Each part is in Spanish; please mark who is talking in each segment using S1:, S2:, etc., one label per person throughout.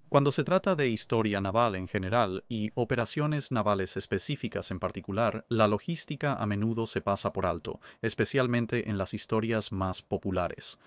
S1: Cuando se trata de historia naval en general y operaciones navales específicas en particular, la logística a menudo se pasa por alto, especialmente en las historias más populares.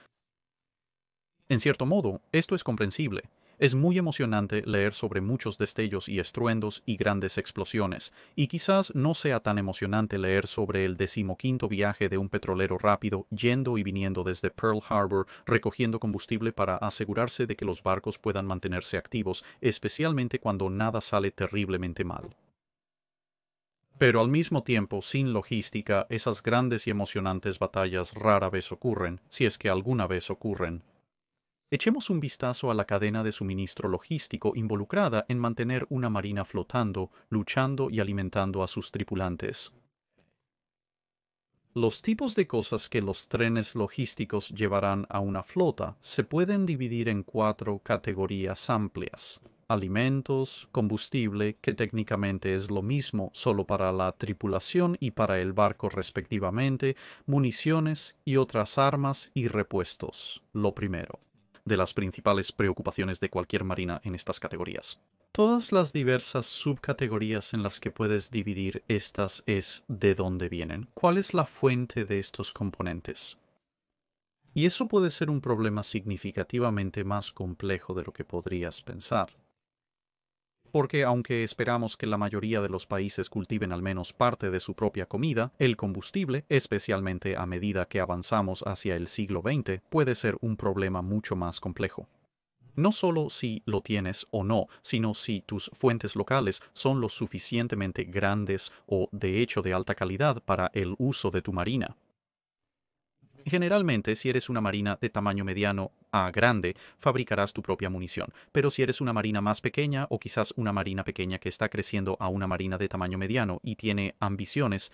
S1: En cierto modo, esto es comprensible. Es muy emocionante leer sobre muchos destellos y estruendos y grandes explosiones, y quizás no sea tan emocionante leer sobre el 15º viaje de un petrolero rápido yendo y viniendo desde Pearl Harbor recogiendo combustible para asegurarse de que los barcos puedan mantenerse activos, especialmente cuando nada sale terriblemente mal. Pero al mismo tiempo, sin logística, esas grandes y emocionantes batallas rara vez ocurren, si es que alguna vez ocurren. Echemos un vistazo a la cadena de suministro logístico involucrada en mantener una marina flotando, luchando y alimentando a sus tripulantes. Los tipos de cosas que los trenes logísticos llevarán a una flota se pueden dividir en 4 categorías amplias. Alimentos, combustible, que técnicamente es lo mismo solo para la tripulación y para el barco respectivamente, municiones y otras armas y repuestos, lo primero de las principales preocupaciones de cualquier marina en estas categorías. Todas las diversas subcategorías en las que puedes dividir estas es de dónde vienen. ¿Cuál es la fuente de estos componentes? Y eso puede ser un problema significativamente más complejo de lo que podrías pensar. Porque aunque esperamos que la mayoría de los países cultiven al menos parte de su propia comida, el combustible, especialmente a medida que avanzamos hacia el siglo XX, puede ser un problema mucho más complejo. No solo si lo tienes o no, sino si tus fuentes locales son lo suficientemente grandes o de hecho de alta calidad para el uso de tu marina. Generalmente, si eres una marina de tamaño mediano a grande, fabricarás tu propia munición. Pero si eres una marina más pequeña o quizás una marina pequeña que está creciendo a una marina de tamaño mediano y tiene ambiciones,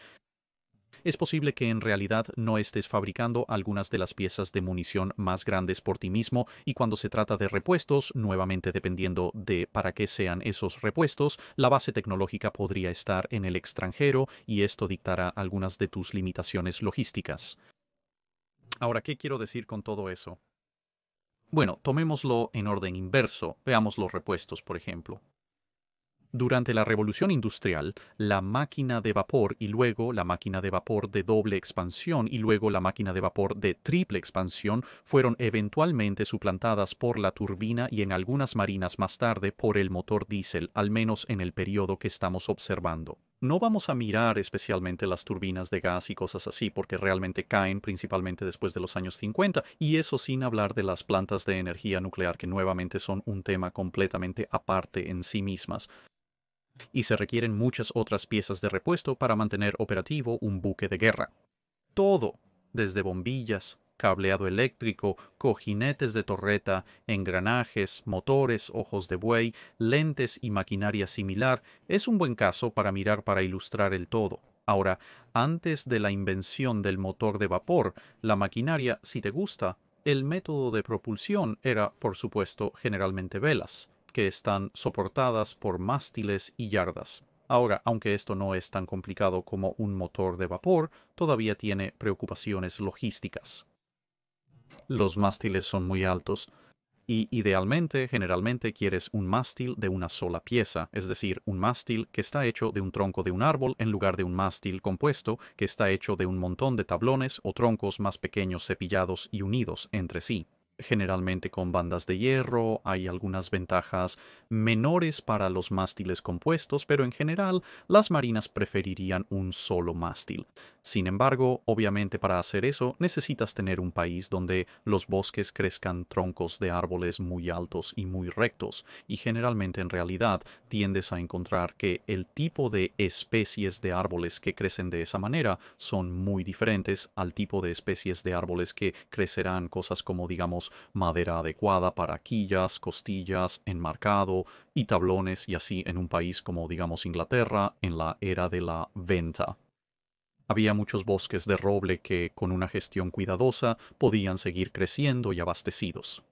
S1: es posible que en realidad no estés fabricando algunas de las piezas de munición más grandes por ti mismo y cuando se trata de repuestos, nuevamente dependiendo de para qué sean esos repuestos, la base tecnológica podría estar en el extranjero y esto dictará algunas de tus limitaciones logísticas. Ahora, ¿qué quiero decir con todo eso? Bueno, tomémoslo en orden inverso. Veamos los repuestos, por ejemplo. Durante la Revolución Industrial, la máquina de vapor y luego la máquina de vapor de doble expansión y luego la máquina de vapor de triple expansión fueron eventualmente suplantadas por la turbina y en algunas marinas más tarde por el motor diésel, al menos en el periodo que estamos observando. No vamos a mirar especialmente las turbinas de gas y cosas así porque realmente caen principalmente después de los años 50 y eso sin hablar de las plantas de energía nuclear que nuevamente son un tema completamente aparte en sí mismas y se requieren muchas otras piezas de repuesto para mantener operativo un buque de guerra. Todo, desde bombillas, cableado eléctrico, cojinetes de torreta, engranajes, motores, ojos de buey, lentes y maquinaria similar, es un buen caso para mirar para ilustrar el todo. Ahora, antes de la invención del motor de vapor, la maquinaria, si te gusta, el método de propulsión era, por supuesto, generalmente velas que están soportadas por mástiles y yardas. Ahora, aunque esto no es tan complicado como un motor de vapor, todavía tiene preocupaciones logísticas. Los mástiles son muy altos y idealmente, generalmente quieres un mástil de una sola pieza, es decir, un mástil que está hecho de un tronco de un árbol en lugar de un mástil compuesto que está hecho de un montón de tablones o troncos más pequeños cepillados y unidos entre sí. Generalmente con bandas de hierro, hay algunas ventajas menores para los mástiles compuestos, pero en general las marinas preferirían un solo mástil. Sin embargo, obviamente para hacer eso necesitas tener un país donde los bosques crezcan troncos de árboles muy altos y muy rectos, y generalmente en realidad tiendes a encontrar que el tipo de especies de árboles que crecen de esa manera son muy diferentes al tipo de especies de árboles que crecerán cosas como digamos madera adecuada para quillas, costillas, enmarcado y tablones y así en un país como digamos Inglaterra en la era de la venta. Había muchos bosques de roble que, con una gestión cuidadosa, podían seguir creciendo y abastecidos.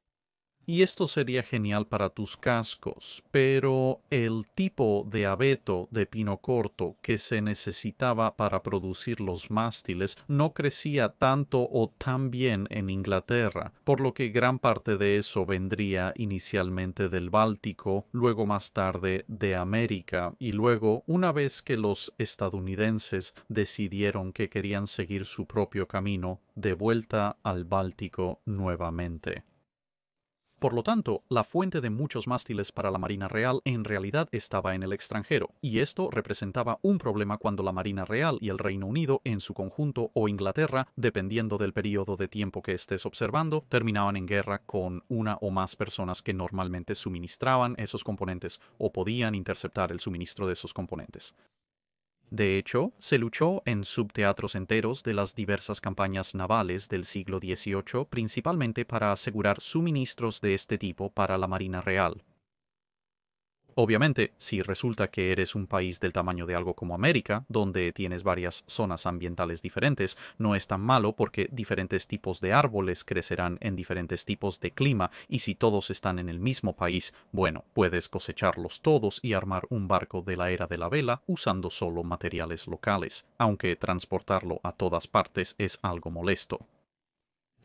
S1: Y esto sería genial para tus cascos, pero el tipo de abeto de pino corto que se necesitaba para producir los mástiles no crecía tanto o tan bien en Inglaterra, por lo que gran parte de eso vendría inicialmente del Báltico, luego más tarde de América, y luego, una vez que los estadounidenses decidieron que querían seguir su propio camino, de vuelta al Báltico nuevamente. Por lo tanto, la fuente de muchos mástiles para la Marina Real en realidad estaba en el extranjero, y esto representaba un problema cuando la Marina Real y el Reino Unido en su conjunto o Inglaterra, dependiendo del periodo de tiempo que estés observando, terminaban en guerra con una o más personas que normalmente suministraban esos componentes o podían interceptar el suministro de esos componentes. De hecho, se luchó en subteatros enteros de las diversas campañas navales del siglo XVIII, principalmente para asegurar suministros de este tipo para la Marina Real. Obviamente, si resulta que eres un país del tamaño de algo como América, donde tienes varias zonas ambientales diferentes, no es tan malo porque diferentes tipos de árboles crecerán en diferentes tipos de clima, y si todos están en el mismo país, bueno, puedes cosecharlos todos y armar un barco de la era de la vela usando solo materiales locales, aunque transportarlo a todas partes es algo molesto.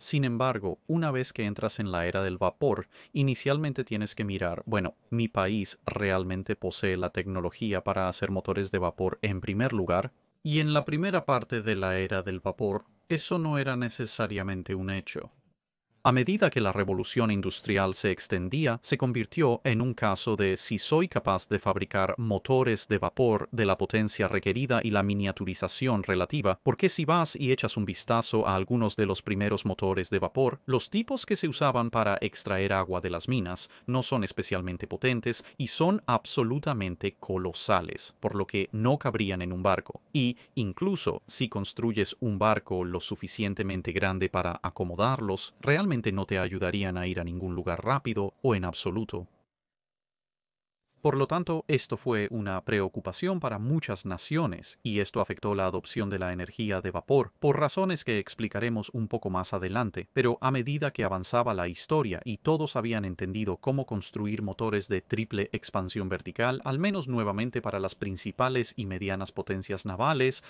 S1: Sin embargo, una vez que entras en la era del vapor, inicialmente tienes que mirar, bueno, mi país realmente posee la tecnología para hacer motores de vapor en primer lugar, y en la primera parte de la era del vapor, eso no era necesariamente un hecho. A medida que la revolución industrial se extendía, se convirtió en un caso de si soy capaz de fabricar motores de vapor de la potencia requerida y la miniaturización relativa, porque si vas y echas un vistazo a algunos de los primeros motores de vapor, los tipos que se usaban para extraer agua de las minas no son especialmente potentes y son absolutamente colosales, por lo que no cabrían en un barco. Y incluso si construyes un barco lo suficientemente grande para acomodarlos, realmente no te ayudarían a ir a ningún lugar rápido o en absoluto. Por lo tanto, esto fue una preocupación para muchas naciones, y esto afectó la adopción de la energía de vapor, por razones que explicaremos un poco más adelante, pero a medida que avanzaba la historia y todos habían entendido cómo construir motores de triple expansión vertical, al menos nuevamente para las principales y medianas potencias navales,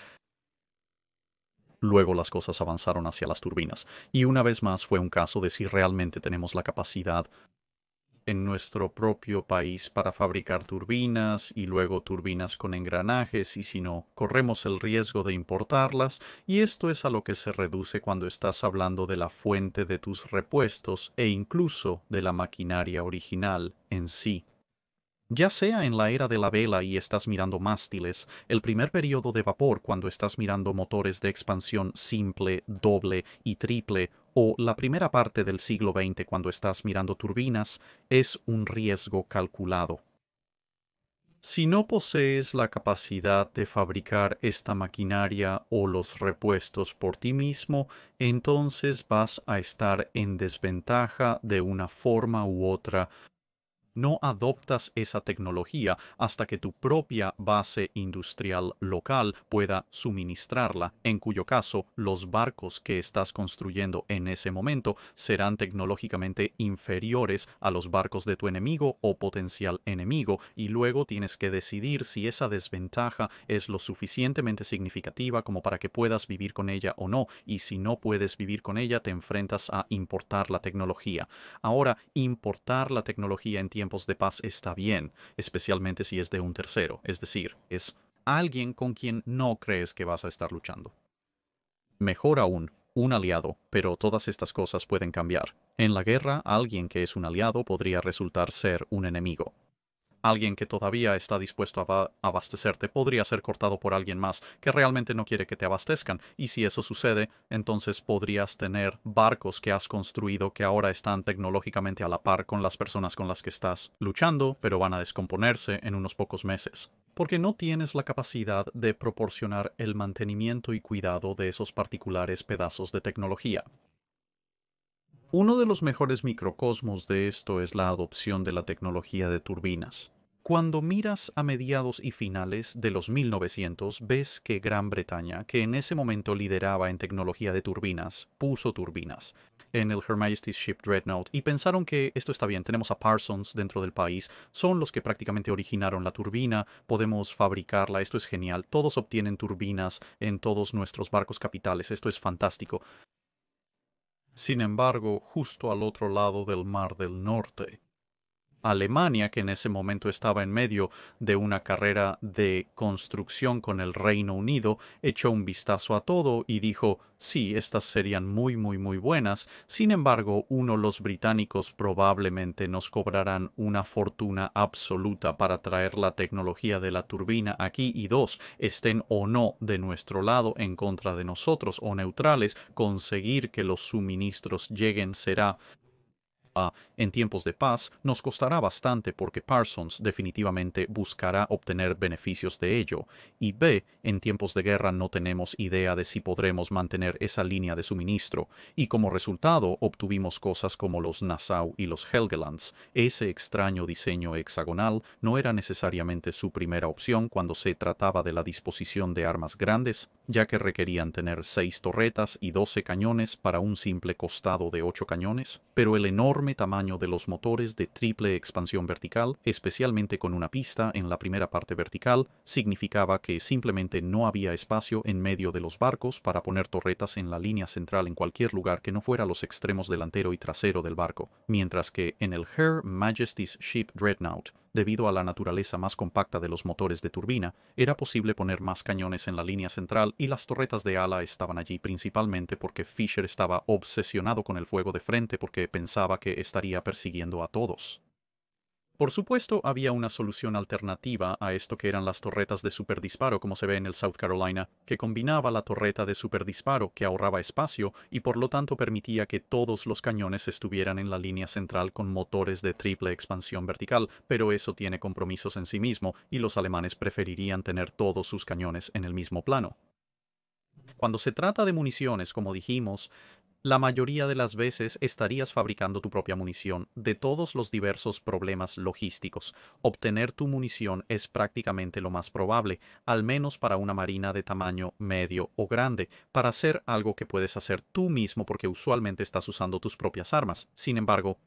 S1: luego las cosas avanzaron hacia las turbinas, y una vez más fue un caso de si realmente tenemos la capacidad en nuestro propio país para fabricar turbinas y luego turbinas con engranajes, y si no, corremos el riesgo de importarlas, y esto es a lo que se reduce cuando estás hablando de la fuente de tus repuestos e incluso de la maquinaria original en sí. Ya sea en la era de la vela y estás mirando mástiles, el primer periodo de vapor cuando estás mirando motores de expansión simple, doble y triple, o la primera parte del siglo XX cuando estás mirando turbinas, es un riesgo calculado. Si no posees la capacidad de fabricar esta maquinaria o los repuestos por ti mismo, entonces vas a estar en desventaja de una forma u otra. No adoptas esa tecnología hasta que tu propia base industrial local pueda suministrarla, en cuyo caso los barcos que estás construyendo en ese momento serán tecnológicamente inferiores a los barcos de tu enemigo o potencial enemigo, y luego tienes que decidir si esa desventaja es lo suficientemente significativa como para que puedas vivir con ella o no, y si no puedes vivir con ella te enfrentas a importar la tecnología. Ahora, importar la tecnología en tiempos de paz está bien, especialmente si es de un tercero, es decir, es alguien con quien no crees que vas a estar luchando. Mejor aún, un aliado, pero todas estas cosas pueden cambiar. En la guerra, alguien que es un aliado podría resultar ser un enemigo. Alguien que todavía está dispuesto a abastecerte podría ser cortado por alguien más que realmente no quiere que te abastezcan, y si eso sucede, entonces podrías tener barcos que has construido que ahora están tecnológicamente a la par con las personas con las que estás luchando, pero van a descomponerse en unos pocos meses, porque no tienes la capacidad de proporcionar el mantenimiento y cuidado de esos particulares pedazos de tecnología. Uno de los mejores microcosmos de esto es la adopción de la tecnología de turbinas. Cuando miras a mediados y finales de los 1900, ves que Gran Bretaña, que en ese momento lideraba en tecnología de turbinas, puso turbinas. en el Her Majesty's Ship Dreadnought y pensaron que esto está bien, tenemos a Parsons dentro del país, son los que prácticamente originaron la turbina, podemos fabricarla, esto es genial, todos obtienen turbinas en todos nuestros barcos capitales, esto es fantástico. Sin embargo, justo al otro lado del Mar del Norte, Alemania, que en ese momento estaba en medio de una carrera de construcción con el Reino Unido, echó un vistazo a todo y dijo, sí, estas serían muy buenas. Sin embargo, uno, los británicos probablemente nos cobrarán una fortuna absoluta para traer la tecnología de la turbina aquí, y dos, estén o no de nuestro lado en contra de nosotros o neutrales, conseguir que los suministros lleguen será en tiempos de paz nos costará bastante porque Parsons definitivamente buscará obtener beneficios de ello, y B, en tiempos de guerra no tenemos idea de si podremos mantener esa línea de suministro, y como resultado obtuvimos cosas como los Nassau y los Helgelands. Ese extraño diseño hexagonal no era necesariamente su primera opción cuando se trataba de la disposición de armas grandes, ya que requerían tener 6 torretas y 12 cañones para un simple costado de 8 cañones, pero el enorme tamaño de los motores de triple expansión vertical, especialmente con una pista en la primera parte vertical, significaba que simplemente no había espacio en medio de los barcos para poner torretas en la línea central en cualquier lugar que no fuera los extremos delantero y trasero del barco, mientras que en el Her Majesty's Ship Dreadnought, debido a la naturaleza más compacta de los motores de turbina, era posible poner más cañones en la línea central y las torretas de ala estaban allí principalmente porque Fisher estaba obsesionado con el fuego de frente porque pensaba que estaría persiguiendo a todos. Por supuesto, había una solución alternativa a esto que eran las torretas de superdisparo como se ve en el South Carolina, que combinaba la torreta de superdisparo que ahorraba espacio y por lo tanto permitía que todos los cañones estuvieran en la línea central con motores de triple expansión vertical, pero eso tiene compromisos en sí mismo y los alemanes preferirían tener todos sus cañones en el mismo plano. Cuando se trata de municiones, como dijimos, la mayoría de las veces estarías fabricando tu propia munición de todos los diversos problemas logísticos. Obtener tu munición es prácticamente lo más probable, al menos para una marina de tamaño medio o grande, para hacer algo que puedes hacer tú mismo porque usualmente estás usando tus propias armas. Sin embargo,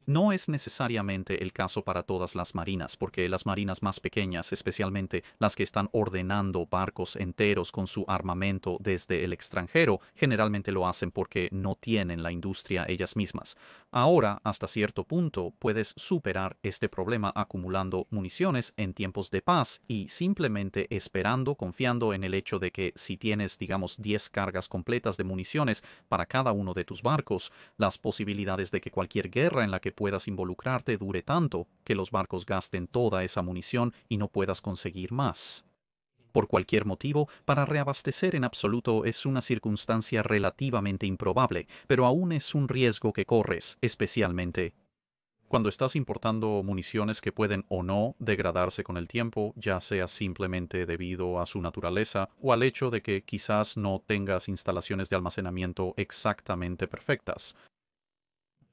S1: no es necesariamente el caso para todas las marinas, porque las marinas más pequeñas, especialmente las que están ordenando barcos enteros con su armamento desde el extranjero, generalmente lo hacen porque no tienen la industria ellas mismas. Ahora, hasta cierto punto, puedes superar este problema acumulando municiones en tiempos de paz y simplemente esperando, confiando en el hecho de que si tienes, digamos, 10 cargas completas de municiones para cada uno de tus barcos, las posibilidades de que cualquier guerra en la que puedas involucrarte dure tanto que los barcos gasten toda esa munición y no puedas conseguir más. Por cualquier motivo, para reabastecer en absoluto es una circunstancia relativamente improbable, pero aún es un riesgo que corres, especialmente cuando estás importando municiones que pueden o no degradarse con el tiempo, ya sea simplemente debido a su naturaleza o al hecho de que quizás no tengas instalaciones de almacenamiento exactamente perfectas.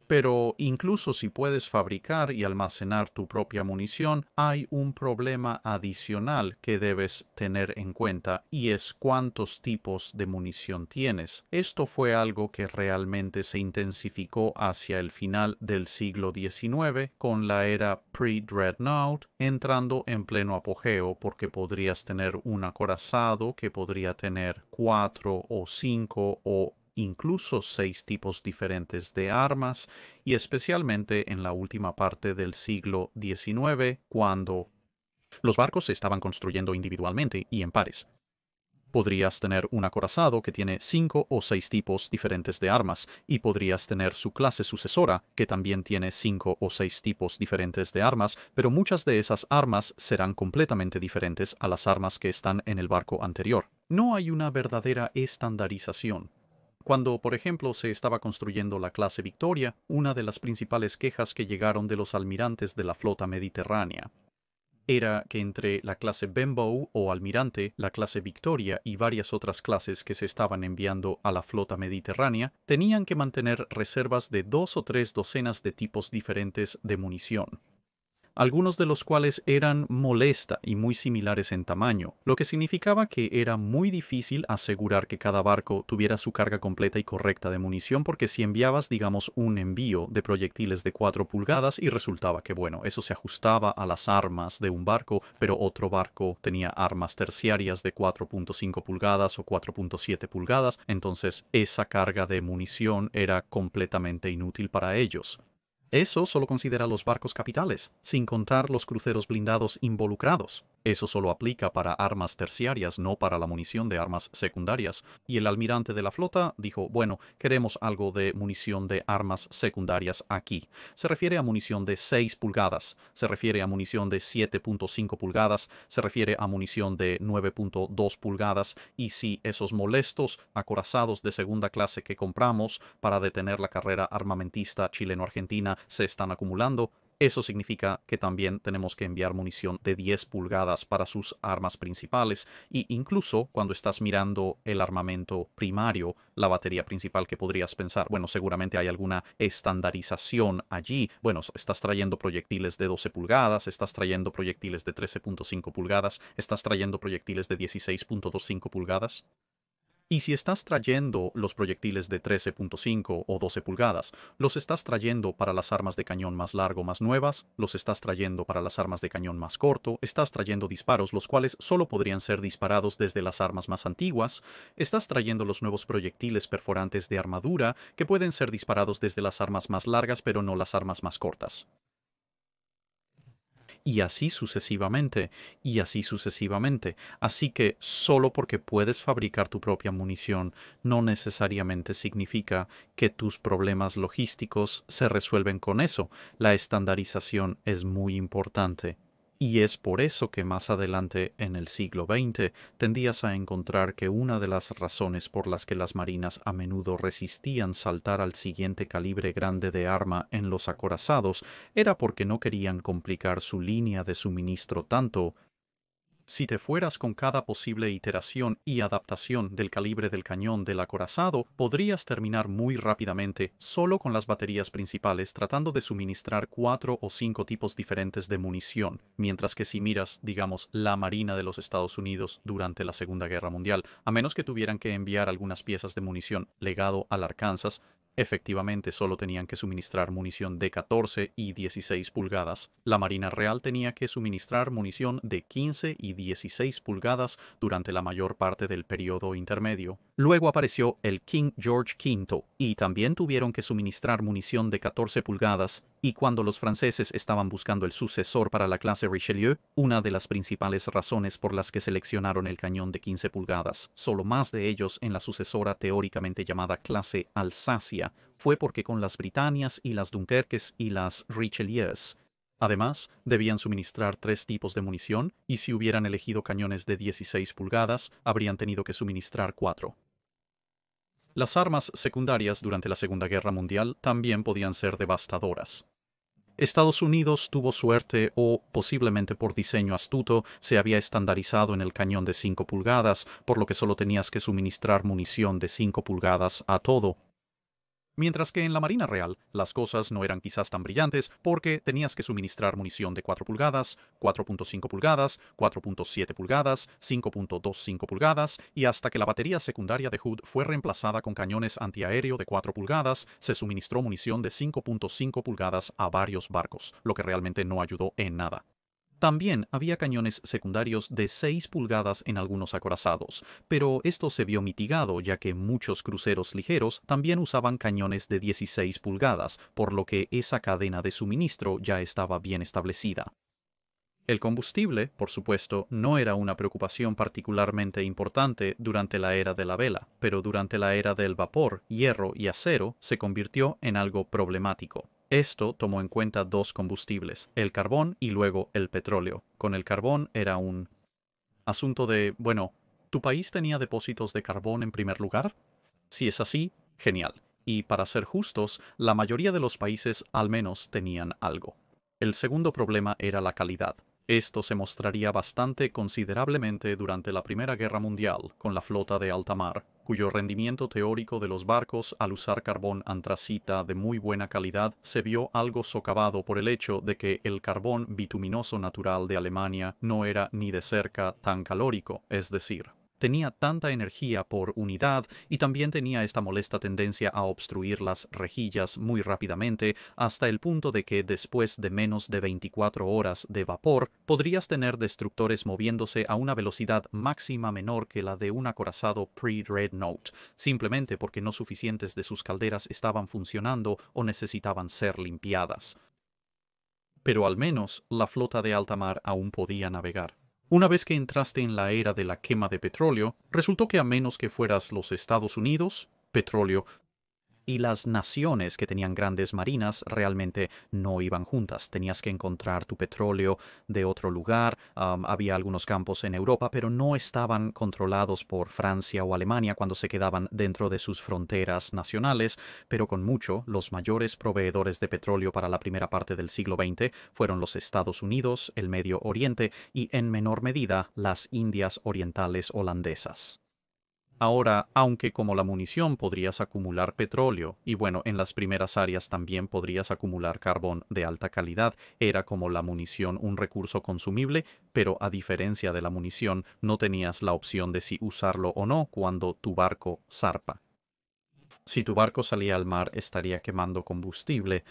S1: Pero incluso si puedes fabricar y almacenar tu propia munición, hay un problema adicional que debes tener en cuenta y es cuántos tipos de munición tienes. Esto fue algo que realmente se intensificó hacia el final del siglo XIX con la era pre-Dreadnought entrando en pleno apogeo porque podrías tener un acorazado que podría tener 4 o 5 o incluso 6 tipos diferentes de armas, y especialmente en la última parte del siglo XIX, cuando los barcos se estaban construyendo individualmente y en pares. Podrías tener un acorazado que tiene 5 o 6 tipos diferentes de armas, y podrías tener su clase sucesora, que también tiene 5 o 6 tipos diferentes de armas, pero muchas de esas armas serán completamente diferentes a las armas que están en el barco anterior. No hay una verdadera estandarización. Cuando, por ejemplo, se estaba construyendo la clase Victoria, una de las principales quejas que llegaron de los almirantes de la flota mediterránea era que entre la clase Benbow o almirante, la clase Victoria y varias otras clases que se estaban enviando a la flota mediterránea, tenían que mantener reservas de 2 o 3 docenas de tipos diferentes de munición. algunos de los cuales eran molesta y muy similares en tamaño, lo que significaba que era muy difícil asegurar que cada barco tuviera su carga completa y correcta de munición, porque si enviabas, digamos, un envío de proyectiles de 4 pulgadas y resultaba que, bueno, eso se ajustaba a las armas de un barco, pero otro barco tenía armas terciarias de 4.5 pulgadas o 4.7 pulgadas, entonces esa carga de munición era completamente inútil para ellos. Eso solo considera los barcos capitales, sin contar los cruceros blindados involucrados. Eso solo aplica para armas terciarias, no para la munición de armas secundarias. Y el almirante de la flota dijo, bueno, queremos algo de munición de armas secundarias aquí. Se refiere a munición de 6 pulgadas, se refiere a munición de 7.5 pulgadas, se refiere a munición de 9.2 pulgadas, y si esos molestos acorazados de segunda clase que compramos para detener la carrera armamentista chileno-argentina se están acumulando, eso significa que también tenemos que enviar munición de 10 pulgadas para sus armas principales, y incluso cuando estás mirando el armamento primario, la batería principal, que podrías pensar, bueno, seguramente hay alguna estandarización allí. Bueno, estás trayendo proyectiles de 12 pulgadas, estás trayendo proyectiles de 13.5 pulgadas, estás trayendo proyectiles de 16.25 pulgadas. Y si estás trayendo los proyectiles de 13.5 o 12 pulgadas, los estás trayendo para las armas de cañón más largo más nuevas, los estás trayendo para las armas de cañón más corto, estás trayendo disparos los cuales solo podrían ser disparados desde las armas más antiguas, estás trayendo los nuevos proyectiles perforantes de armadura que pueden ser disparados desde las armas más largas pero no las armas más cortas. Y así sucesivamente, y así sucesivamente. Así que solo porque puedes fabricar tu propia munición no necesariamente significa que tus problemas logísticos se resuelven con eso. La estandarización es muy importante. Y es por eso que más adelante en el siglo XX tendías a encontrar que una de las razones por las que las marinas a menudo resistían saltar al siguiente calibre grande de arma en los acorazados era porque no querían complicar su línea de suministro tanto. Si te fueras con cada posible iteración y adaptación del calibre del cañón del acorazado, podrías terminar muy rápidamente solo con las baterías principales tratando de suministrar 4 o 5 tipos diferentes de munición, mientras que si miras, digamos, la Marina de los Estados Unidos durante la Segunda Guerra Mundial, a menos que tuvieran que enviar algunas piezas de munición legado al Arkansas, efectivamente solo tenían que suministrar munición de 14 y 16 pulgadas. La Marina Real tenía que suministrar munición de 15 y 16 pulgadas durante la mayor parte del periodo intermedio. Luego apareció el King George V y también tuvieron que suministrar munición de 14 pulgadas, y cuando los franceses estaban buscando el sucesor para la clase Richelieu, una de las principales razones por las que seleccionaron el cañón de 15 pulgadas, solo más de ellos en la sucesora teóricamente llamada clase Alsacia, fue porque con las Britannias y las Dunkerques y las Richelieus, además, debían suministrar 3 tipos de munición, y si hubieran elegido cañones de 16 pulgadas, habrían tenido que suministrar 4. Las armas secundarias durante la Segunda Guerra Mundial también podían ser devastadoras. Estados Unidos tuvo suerte, o posiblemente por diseño astuto, se había estandarizado en el cañón de 5 pulgadas, por lo que solo tenías que suministrar munición de 5 pulgadas a todo. Mientras que en la Marina Real las cosas no eran quizás tan brillantes, porque tenías que suministrar munición de 4 pulgadas, 4.5 pulgadas, 4.7 pulgadas, 5.25 pulgadas, y hasta que la batería secundaria de Hood fue reemplazada con cañones antiaéreo de 4 pulgadas, se suministró munición de 5.5 pulgadas a varios barcos, lo que realmente no ayudó en nada. También había cañones secundarios de 6 pulgadas en algunos acorazados, pero esto se vio mitigado ya que muchos cruceros ligeros también usaban cañones de 16 pulgadas, por lo que esa cadena de suministro ya estaba bien establecida. El combustible, por supuesto, no era una preocupación particularmente importante durante la era de la vela, pero durante la era del vapor, hierro y acero se convirtió en algo problemático. Esto tomó en cuenta 2 combustibles, el carbón y luego el petróleo. Con el carbón era un asunto de, bueno, ¿tu país tenía depósitos de carbón en primer lugar? Si es así, genial. Y para ser justos, la mayoría de los países al menos tenían algo. El segundo problema era la calidad. Esto se mostraría bastante considerablemente durante la Primera Guerra Mundial con la flota de alta mar. cuyo rendimiento teórico de los barcos al usar carbón antracita de muy buena calidad se vio algo socavado por el hecho de que el carbón bituminoso natural de Alemania no era ni de cerca tan calórico, es decir, tenía tanta energía por unidad y también tenía esta molesta tendencia a obstruir las rejillas muy rápidamente hasta el punto de que después de menos de 24 horas de vapor podrías tener destructores moviéndose a una velocidad máxima menor que la de un acorazado pre-Dreadnought, simplemente porque no suficientes de sus calderas estaban funcionando o necesitaban ser limpiadas. Pero al menos la flota de alta mar aún podía navegar. Una vez que entraste en la era de la quema de petróleo, resultó que a menos que fueras los Estados Unidos, petróleo y las naciones que tenían grandes marinas realmente no iban juntas. Tenías que encontrar tu petróleo de otro lugar. Había algunos campos en Europa, pero no estaban controlados por Francia o Alemania cuando se quedaban dentro de sus fronteras nacionales, pero con mucho, los mayores proveedores de petróleo para la primera parte del siglo XX fueron los Estados Unidos, el Medio Oriente y, en menor medida, las Indias Orientales holandesas. Ahora, aunque como la munición podrías acumular petróleo, y bueno, en las primeras áreas también podrías acumular carbón de alta calidad, era como la munición un recurso consumible, pero a diferencia de la munición, no tenías la opción de si usarlo o no cuando tu barco zarpa. Si tu barco salía al mar, estaría quemando combustible.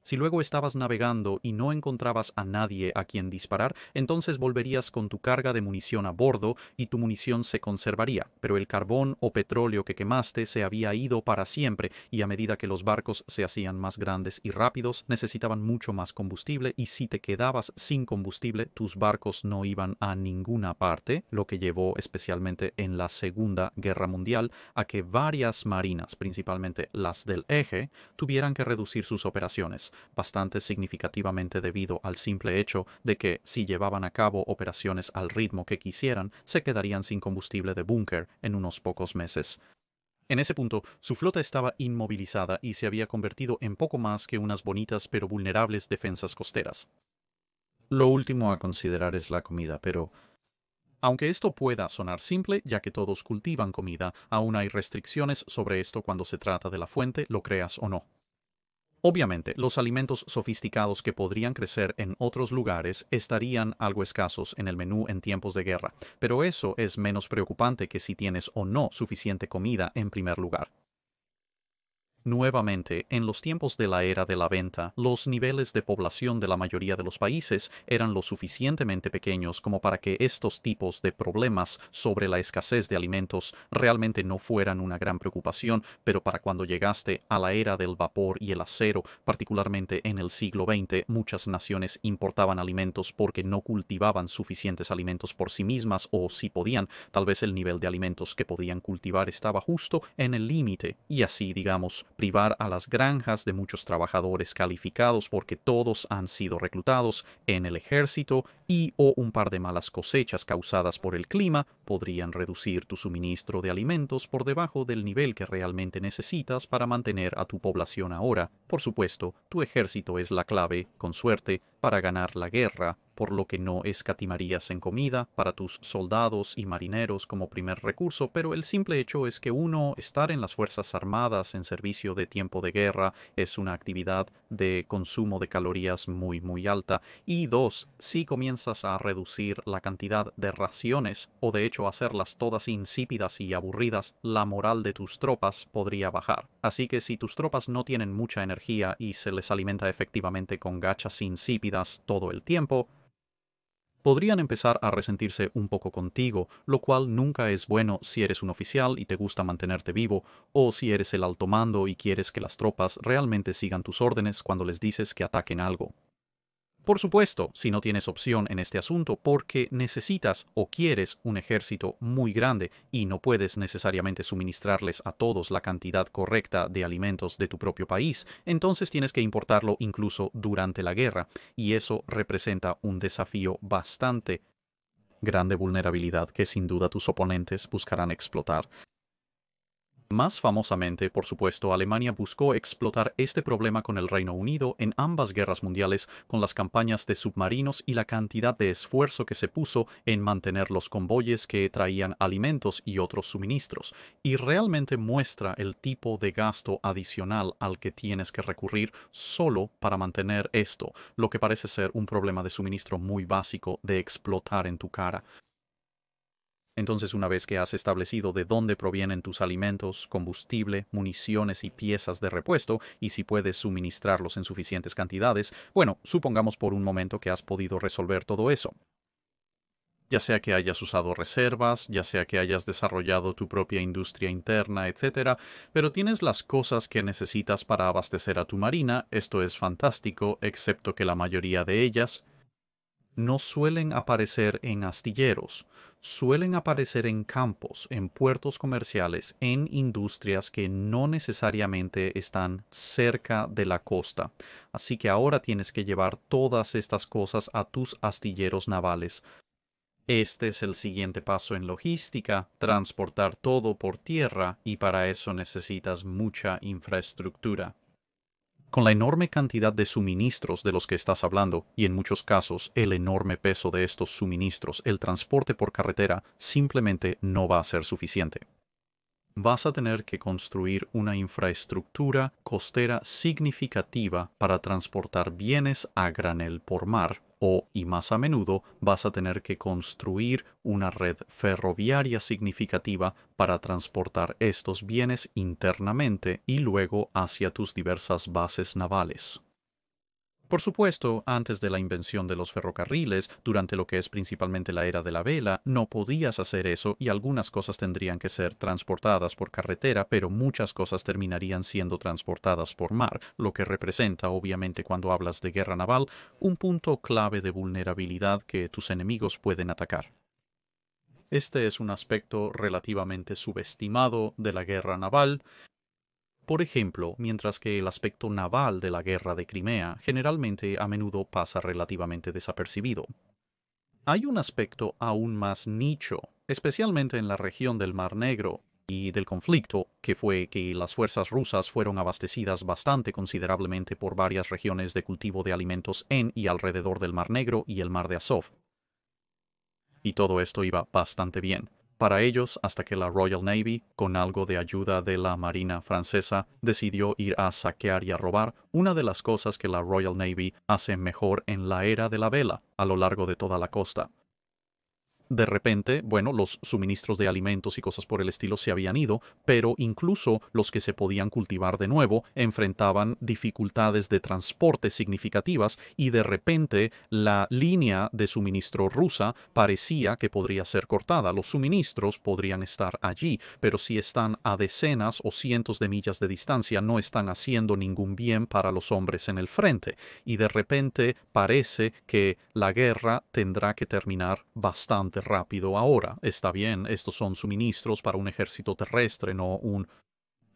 S1: Si luego estabas navegando y no encontrabas a nadie a quien disparar, entonces volverías con tu carga de munición a bordo y tu munición se conservaría, pero el carbón o petróleo que quemaste se había ido para siempre y a medida que los barcos se hacían más grandes y rápidos, necesitaban mucho más combustible y si te quedabas sin combustible, tus barcos no iban a ninguna parte, lo que llevó especialmente en la Segunda Guerra Mundial a que varias marinas, principalmente las del Eje, tuvieran que reducir sus operaciones bastante significativamente debido al simple hecho de que si llevaban a cabo operaciones al ritmo que quisieran, se quedarían sin combustible de búnker en unos pocos meses. En ese punto, su flota estaba inmovilizada y se había convertido en poco más que unas bonitas pero vulnerables defensas costeras. Lo último a considerar es la comida, pero aunque esto pueda sonar simple, ya que todos cultivan comida, aún hay restricciones sobre esto cuando se trata de la fuente, lo creas o no. Obviamente, los alimentos sofisticados que podrían crecer en otros lugares estarían algo escasos en el menú en tiempos de guerra, pero eso es menos preocupante que si tienes o no suficiente comida en primer lugar. Nuevamente, en los tiempos de la era de la venta, los niveles de población de la mayoría de los países eran lo suficientemente pequeños como para que estos tipos de problemas sobre la escasez de alimentos realmente no fueran una gran preocupación, pero para cuando llegaste a la era del vapor y el acero, particularmente en el siglo XX, muchas naciones importaban alimentos porque no cultivaban suficientes alimentos por sí mismas o si podían, tal vez el nivel de alimentos que podían cultivar estaba justo en el límite y así, digamos, privar a las granjas de muchos trabajadores calificados porque todos han sido reclutados en el ejército y o un par de malas cosechas causadas por el clima podrían reducir tu suministro de alimentos por debajo del nivel que realmente necesitas para mantener a tu población ahora. Por supuesto, tu ejército es la clave, con suerte, para ganar la guerra, por lo que no escatimarías en comida para tus soldados y marineros como primer recurso, pero el simple hecho es que uno, estar en las Fuerzas Armadas en servicio de tiempo de guerra es una actividad de consumo de calorías muy alta, y dos, si comienzas a reducir la cantidad de raciones o de hecho hacerlas todas insípidas y aburridas, la moral de tus tropas podría bajar. Así que si tus tropas no tienen mucha energía y se les alimenta efectivamente con gachas insípidas todo el tiempo, podrían empezar a resentirse un poco contigo, lo cual nunca es bueno si eres un oficial y te gusta mantenerte vivo, o si eres el alto mando y quieres que las tropas realmente sigan tus órdenes cuando les dices que ataquen algo. Por supuesto, si no tienes opción en este asunto porque necesitas o quieres un ejército muy grande y no puedes necesariamente suministrarles a todos la cantidad correcta de alimentos de tu propio país, entonces tienes que importarlo incluso durante la guerra, y eso representa un desafío bastante grande vulnerabilidad que sin duda tus oponentes buscarán explotar. Más famosamente, por supuesto, Alemania buscó explotar este problema con el Reino Unido en ambas guerras mundiales, con las campañas de submarinos y la cantidad de esfuerzo que se puso en mantener los convoyes que traían alimentos y otros suministros, y realmente muestra el tipo de gasto adicional al que tienes que recurrir solo para mantener esto, lo que parece ser un problema de suministro muy básico de explotar en tu cara. Entonces, una vez que has establecido de dónde provienen tus alimentos, combustible, municiones y piezas de repuesto, y si puedes suministrarlos en suficientes cantidades, bueno, supongamos por un momento que has podido resolver todo eso. Ya sea que hayas usado reservas, ya sea que hayas desarrollado tu propia industria interna, etcétera, pero tienes las cosas que necesitas para abastecer a tu marina, esto es fantástico, excepto que la mayoría de ellas no suelen aparecer en astilleros, suelen aparecer en campos, en puertos comerciales, en industrias que no necesariamente están cerca de la costa. Así que ahora tienes que llevar todas estas cosas a tus astilleros navales. Este es el siguiente paso en logística, transportar todo por tierra, y para eso necesitas mucha infraestructura. Con la enorme cantidad de suministros de los que estás hablando, y en muchos casos el enorme peso de estos suministros, el transporte por carretera simplemente no va a ser suficiente. Vas a tener que construir una infraestructura costera significativa para transportar bienes a granel por mar, y más a menudo, vas a tener que construir una red ferroviaria significativa para transportar estos bienes internamente y luego hacia tus diversas bases navales. Por supuesto, antes de la invención de los ferrocarriles, durante lo que es principalmente la era de la vela, no podías hacer eso y algunas cosas tendrían que ser transportadas por carretera, pero muchas cosas terminarían siendo transportadas por mar, lo que representa, obviamente, cuando hablas de guerra naval, un punto clave de vulnerabilidad que tus enemigos pueden atacar. Este es un aspecto relativamente subestimado de la guerra naval. Por ejemplo, mientras que el aspecto naval de la guerra de Crimea generalmente a menudo pasa relativamente desapercibido, hay un aspecto aún más nicho, especialmente en la región del Mar Negro y del conflicto, que fue que las fuerzas rusas fueron abastecidas bastante considerablemente por varias regiones de cultivo de alimentos en y alrededor del Mar Negro y el Mar de Azov. Y todo esto iba bastante bien para ellos hasta que la Royal Navy, con algo de ayuda de la Marina francesa, decidió ir a saquear y a robar una de las cosas que la Royal Navy hace mejor en la era de la vela a lo largo de toda la costa. De repente, bueno, los suministros de alimentos y cosas por el estilo se habían ido, pero incluso los que se podían cultivar de nuevo enfrentaban dificultades de transporte significativas y de repente la línea de suministro rusa parecía que podría ser cortada. Los suministros podrían estar allí, pero si están a decenas o cientos de millas de distancia no están haciendo ningún bien para los hombres en el frente, y de repente parece que la guerra tendrá que terminar bastante rápido ahora. Está bien, estos son suministros para un ejército terrestre, no un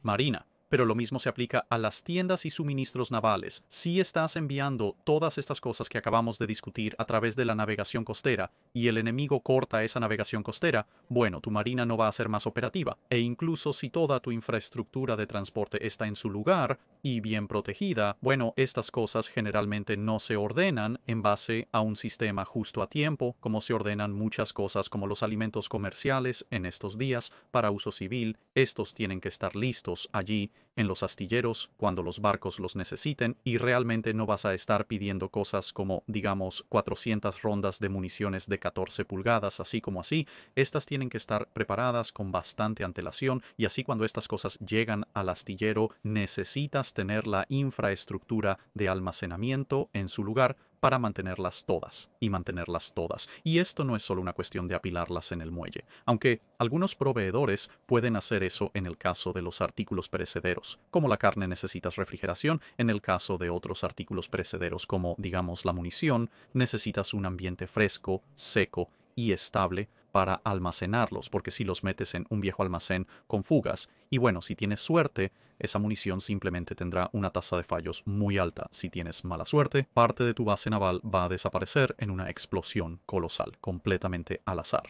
S1: marina. Pero lo mismo se aplica a las tiendas y suministros navales. Si estás enviando todas estas cosas que acabamos de discutir a través de la navegación costera y el enemigo corta esa navegación costera, bueno, tu marina no va a ser más operativa. E incluso si toda tu infraestructura de transporte está en su lugar y bien protegida, bueno, estas cosas generalmente no se ordenan en base a un sistema justo a tiempo, como se ordenan muchas cosas como los alimentos comerciales en estos días para uso civil. Estos tienen que estar listos allí en los astilleros cuando los barcos los necesiten, y realmente no vas a estar pidiendo cosas como, digamos, 400 rondas de municiones de 14 pulgadas, así como así. Estas tienen que estar preparadas con bastante antelación, y así cuando estas cosas llegan al astillero necesitas tener la infraestructura de almacenamiento en su lugar para mantenerlas todas y mantenerlas todas. Y esto no es solo una cuestión de apilarlas en el muelle, aunque algunos proveedores pueden hacer eso en el caso de los artículos perecederos. Como la carne necesitas refrigeración, en el caso de otros artículos perecederos como, digamos, la munición, necesitas un ambiente fresco, seco y estable para almacenarlos, porque si los metes en un viejo almacén con fugas, y bueno, si tienes suerte, esa munición simplemente tendrá una tasa de fallos muy alta. Si tienes mala suerte, parte de tu base naval va a desaparecer en una explosión colosal, completamente al azar.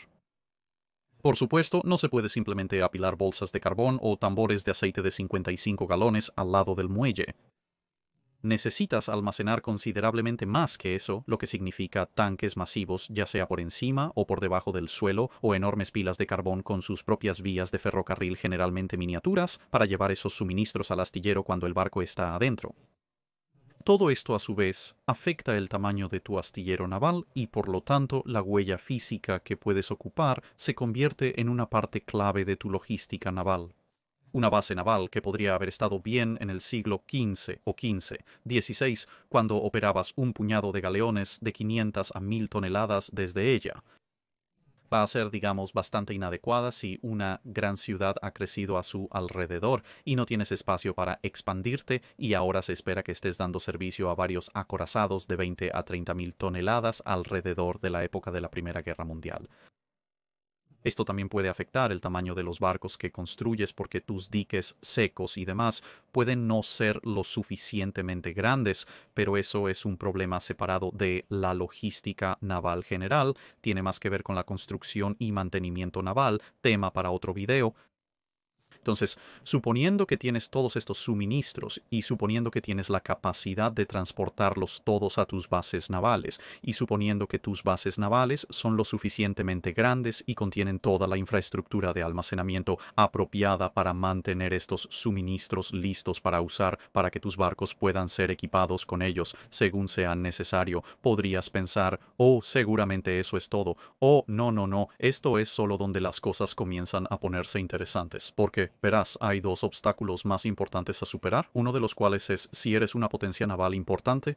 S1: Por supuesto, no se puede simplemente apilar bolsas de carbón o tambores de aceite de 55 galones al lado del muelle. Necesitas almacenar considerablemente más que eso, lo que significa tanques masivos, ya sea por encima o por debajo del suelo, o enormes pilas de carbón con sus propias vías de ferrocarril generalmente miniaturas, para llevar esos suministros al astillero cuando el barco está adentro. Todo esto, a su vez, afecta el tamaño de tu astillero naval y, por lo tanto, la huella física que puedes ocupar se convierte en una parte clave de tu logística naval. Una base naval que podría haber estado bien en el siglo XV o XVI, cuando operabas un puñado de galeones de 500 a 1000 toneladas desde ella, va a ser, digamos, bastante inadecuada si una gran ciudad ha crecido a su alrededor y no tienes espacio para expandirte, y ahora se espera que estés dando servicio a varios acorazados de 20 a 30.000 toneladas alrededor de la época de la Primera Guerra Mundial. Esto también puede afectar el tamaño de los barcos que construyes, porque tus diques secos y demás pueden no ser lo suficientemente grandes, pero eso es un problema separado de la logística naval general. Tiene más que ver con la construcción y mantenimiento naval, tema para otro video. Entonces, suponiendo que tienes todos estos suministros y suponiendo que tienes la capacidad de transportarlos todos a tus bases navales, y suponiendo que tus bases navales son lo suficientemente grandes y contienen toda la infraestructura de almacenamiento apropiada para mantener estos suministros listos para usar, para que tus barcos puedan ser equipados con ellos según sea necesario, podrías pensar: oh, seguramente eso es todo. Oh, no, no, no, esto es solo donde las cosas comienzan a ponerse interesantes, porque verás, hay dos obstáculos más importantes a superar, uno de los cuales es: si eres una potencia naval importante,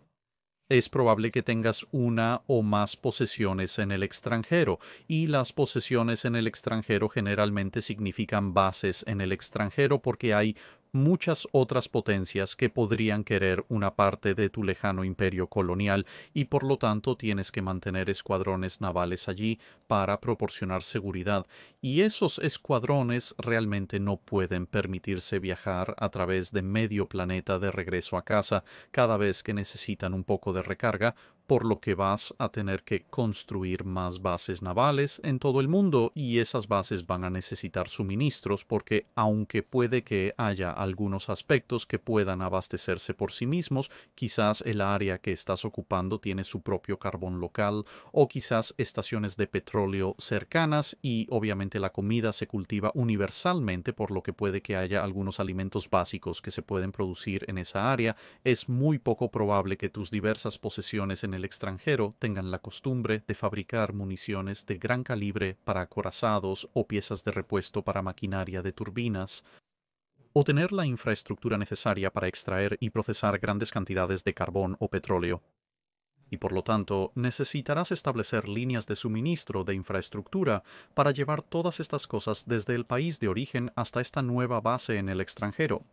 S1: es probable que tengas una o más posesiones en el extranjero, y las posesiones en el extranjero generalmente significan bases en el extranjero, porque hay muchas otras potencias que podrían querer una parte de tu lejano imperio colonial, y por lo tanto tienes que mantener escuadrones navales allí para proporcionar seguridad, y esos escuadrones realmente no pueden permitirse viajar a través de medio planeta de regreso a casa cada vez que necesitan un poco de recarga, por lo que vas a tener que construir más bases navales en todo el mundo, y esas bases van a necesitar suministros, porque aunque puede que haya algunos aspectos que puedan abastecerse por sí mismos, quizás el área que estás ocupando tiene su propio carbón local, o quizás estaciones de petróleo cercanas, y obviamente la comida se cultiva universalmente, por lo que puede que haya algunos alimentos básicos que se pueden producir en esa área. Es muy poco probable que tus diversas posesiones en el extranjero tengan la costumbre de fabricar municiones de gran calibre para acorazados o piezas de repuesto para maquinaria de turbinas, o tener la infraestructura necesaria para extraer y procesar grandes cantidades de carbón o petróleo. Y por lo tanto, necesitarás establecer líneas de suministro de infraestructura para llevar todas estas cosas desde el país de origen hasta esta nueva base en el extranjero.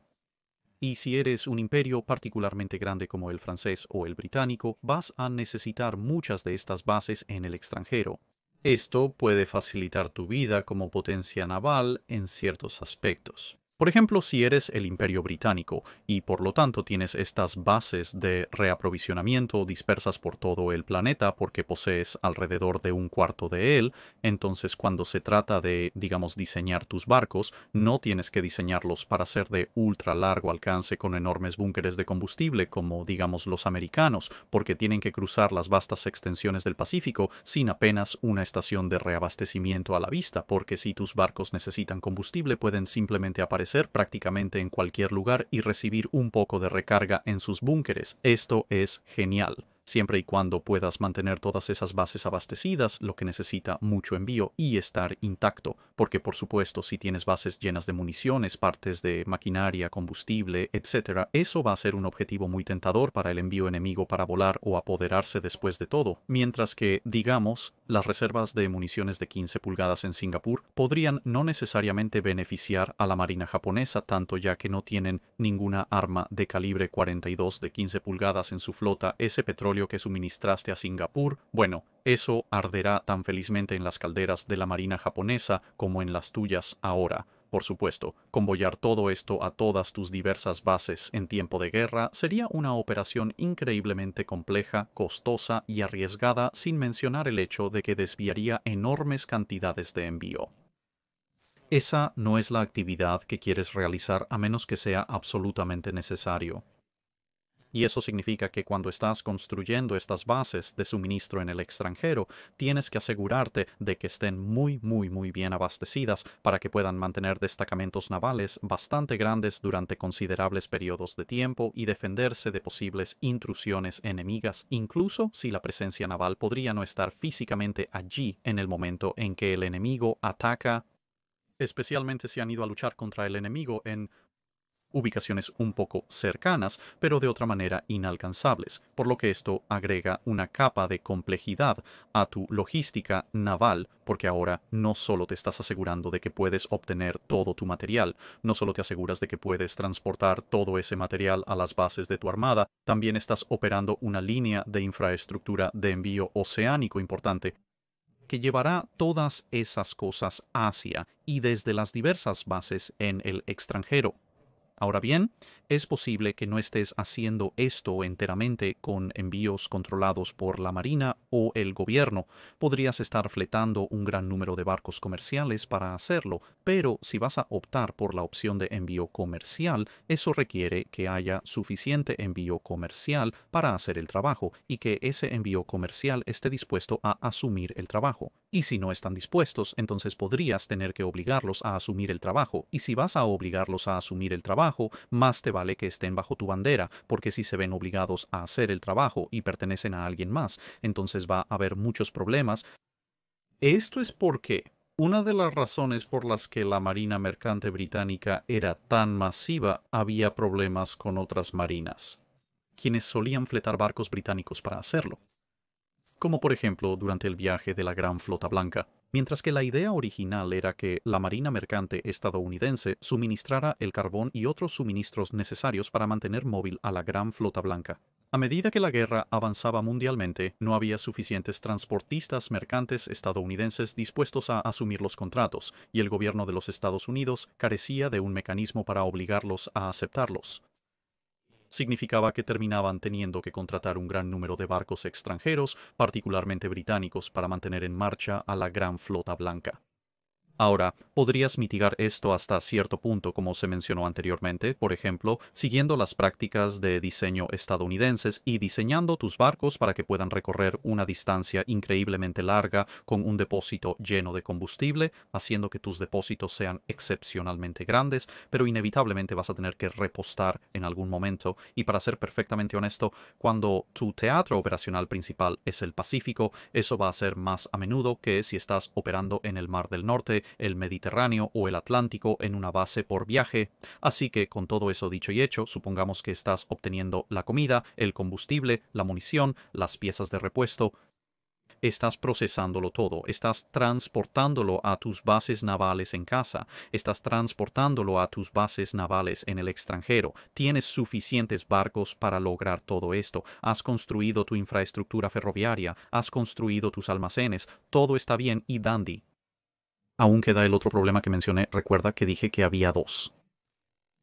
S1: Y si eres un imperio particularmente grande como el francés o el británico, vas a necesitar muchas de estas bases en el extranjero. Esto puede facilitar tu vida como potencia naval en ciertos aspectos. Por ejemplo, si eres el Imperio Británico y por lo tanto tienes estas bases de reaprovisionamiento dispersas por todo el planeta, porque posees alrededor de un cuarto de él, entonces cuando se trata de, digamos, diseñar tus barcos, no tienes que diseñarlos para ser de ultra largo alcance con enormes búnkeres de combustible como, digamos, los americanos, porque tienen que cruzar las vastas extensiones del Pacífico sin apenas una estación de reabastecimiento a la vista, porque si tus barcos necesitan combustible pueden simplemente aparecer prácticamente en cualquier lugar y recibir un poco de recarga en sus búnkeres. Esto es genial, siempre y cuando puedas mantener todas esas bases abastecidas, lo que necesita mucho envío y estar intacto, porque por supuesto si tienes bases llenas de municiones, partes de maquinaria, combustible, etc., eso va a ser un objetivo muy tentador para el envío enemigo para volar o apoderarse después de todo, mientras que, digamos, las reservas de municiones de 15 pulgadas en Singapur podrían no necesariamente beneficiar a la marina japonesa, tanto ya que no tienen ninguna arma de calibre 42 de 15 pulgadas en su flota. Ese petróleo que suministraste a Singapur, bueno, eso arderá tan felizmente en las calderas de la marina japonesa como en las tuyas ahora. Por supuesto, convoyar todo esto a todas tus diversas bases en tiempo de guerra sería una operación increíblemente compleja, costosa y arriesgada, sin mencionar el hecho de que desviaría enormes cantidades de envío. Esa no es la actividad que quieres realizar a menos que sea absolutamente necesario. Y eso significa que cuando estás construyendo estas bases de suministro en el extranjero, tienes que asegurarte de que estén muy bien abastecidas para que puedan mantener destacamentos navales bastante grandes durante considerables periodos de tiempo y defenderse de posibles intrusiones enemigas, incluso si la presencia naval podría no estar físicamente allí en el momento en que el enemigo ataca, especialmente si han ido a luchar contra el enemigo en ubicaciones un poco cercanas, pero de otra manera inalcanzables, por lo que esto agrega una capa de complejidad a tu logística naval, porque ahora no solo te estás asegurando de que puedes obtener todo tu material, no solo te aseguras de que puedes transportar todo ese material a las bases de tu armada, también estás operando una línea de infraestructura de envío oceánico importante que llevará todas esas cosas hacia y desde las diversas bases en el extranjero. Ahora bien, es posible que no estés haciendo esto enteramente con envíos controlados por la Marina o el gobierno. Podrías estar fletando un gran número de barcos comerciales para hacerlo, pero si vas a optar por la opción de envío comercial, eso requiere que haya suficiente envío comercial para hacer el trabajo y que ese envío comercial esté dispuesto a asumir el trabajo. Y si no están dispuestos, entonces podrías tener que obligarlos a asumir el trabajo. Y si vas a obligarlos a asumir el trabajo, más te vale que estén bajo tu bandera, porque si se ven obligados a hacer el trabajo y pertenecen a alguien más, entonces va a haber muchos problemas. Esto es porque una de las razones por las que la Marina Mercante Británica era tan masiva, había problemas con otras marinas, quienes solían fletar barcos británicos para hacerlo, como por ejemplo durante el viaje de la Gran Flota Blanca, mientras que la idea original era que la Marina Mercante estadounidense suministrara el carbón y otros suministros necesarios para mantener móvil a la Gran Flota Blanca. A medida que la guerra avanzaba mundialmente, no había suficientes transportistas mercantes estadounidenses dispuestos a asumir los contratos, y el gobierno de los Estados Unidos carecía de un mecanismo para obligarlos a aceptarlos. Significaba que terminaban teniendo que contratar un gran número de barcos extranjeros, particularmente británicos, para mantener en marcha a la Gran Flota Blanca. Ahora, podrías mitigar esto hasta cierto punto, como se mencionó anteriormente, por ejemplo, siguiendo las prácticas de diseño estadounidenses y diseñando tus barcos para que puedan recorrer una distancia increíblemente larga con un depósito lleno de combustible, haciendo que tus depósitos sean excepcionalmente grandes, pero inevitablemente vas a tener que repostar en algún momento. Y para ser perfectamente honesto, cuando tu teatro operacional principal es el Pacífico, eso va a ser más a menudo que si estás operando en el Mar del Norte, el Mediterráneo o el Atlántico en una base por viaje. Así que con todo eso dicho y hecho, supongamos que estás obteniendo la comida, el combustible, la munición, las piezas de repuesto. Estás procesándolo todo, estás transportándolo a tus bases navales en casa, estás transportándolo a tus bases navales en el extranjero, tienes suficientes barcos para lograr todo esto, has construido tu infraestructura ferroviaria, has construido tus almacenes, todo está bien y dandy. Aún queda el otro problema que mencioné, recuerda que dije que había dos.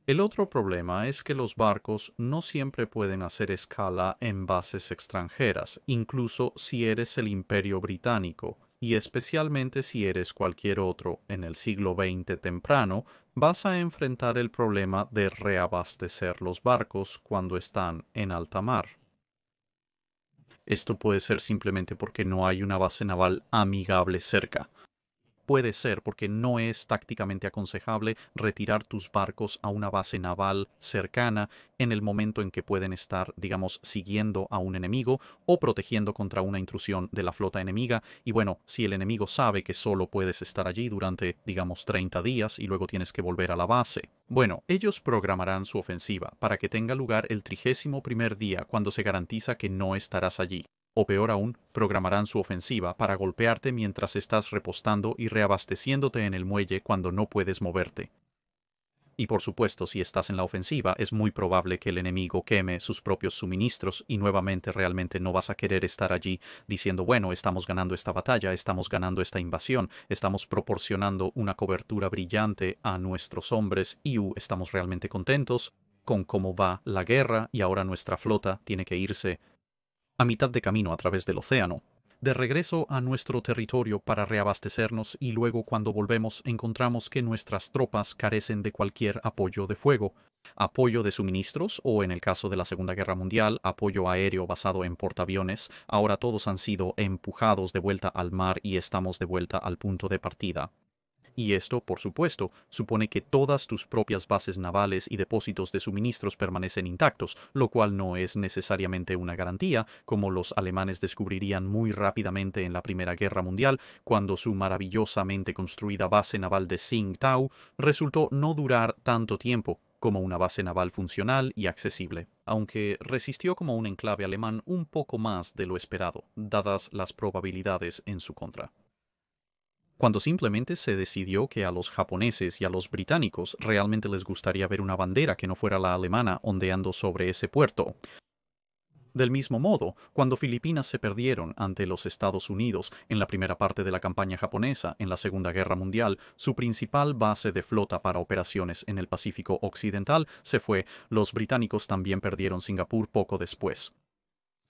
S1: El otro problema es que los barcos no siempre pueden hacer escala en bases extranjeras, incluso si eres el Imperio Británico, y especialmente si eres cualquier otro en el siglo XX temprano, vas a enfrentar el problema de reabastecer los barcos cuando están en alta mar. Esto puede ser simplemente porque no hay una base naval amigable cerca. Puede ser porque no es tácticamente aconsejable retirar tus barcos a una base naval cercana en el momento en que pueden estar, digamos, siguiendo a un enemigo o protegiendo contra una intrusión de la flota enemiga. Y bueno, si el enemigo sabe que solo puedes estar allí durante, digamos, 30 días y luego tienes que volver a la base, bueno, ellos programarán su ofensiva para que tenga lugar el 31º día cuando se garantiza que no estarás allí. O peor aún, programarán su ofensiva para golpearte mientras estás repostando y reabasteciéndote en el muelle cuando no puedes moverte. Y por supuesto, si estás en la ofensiva, es muy probable que el enemigo queme sus propios suministros y nuevamente realmente no vas a querer estar allí diciendo, bueno, estamos ganando esta batalla, estamos ganando esta invasión, estamos proporcionando una cobertura brillante a nuestros hombres y estamos realmente contentos con cómo va la guerra y ahora nuestra flota tiene que irse a mitad de camino a través del océano. De regreso a nuestro territorio para reabastecernos y luego cuando volvemos encontramos que nuestras tropas carecen de cualquier apoyo de fuego, apoyo de suministros o en el caso de la Segunda Guerra Mundial, apoyo aéreo basado en portaaviones. Ahora todos han sido empujados de vuelta al mar y estamos de vuelta al punto de partida. Y esto, por supuesto, supone que todas tus propias bases navales y depósitos de suministros permanecen intactos, lo cual no es necesariamente una garantía, como los alemanes descubrirían muy rápidamente en la Primera Guerra Mundial, cuando su maravillosamente construida base naval de Tsingtao resultó no durar tanto tiempo como una base naval funcional y accesible, aunque resistió como un enclave alemán un poco más de lo esperado, dadas las probabilidades en su contra. Cuando simplemente se decidió que a los japoneses y a los británicos realmente les gustaría ver una bandera que no fuera la alemana ondeando sobre ese puerto. Del mismo modo, cuando Filipinas se perdieron ante los Estados Unidos en la primera parte de la campaña japonesa en la Segunda Guerra Mundial, su principal base de flota para operaciones en el Pacífico Occidental se fue. Los británicos también perdieron Singapur poco después.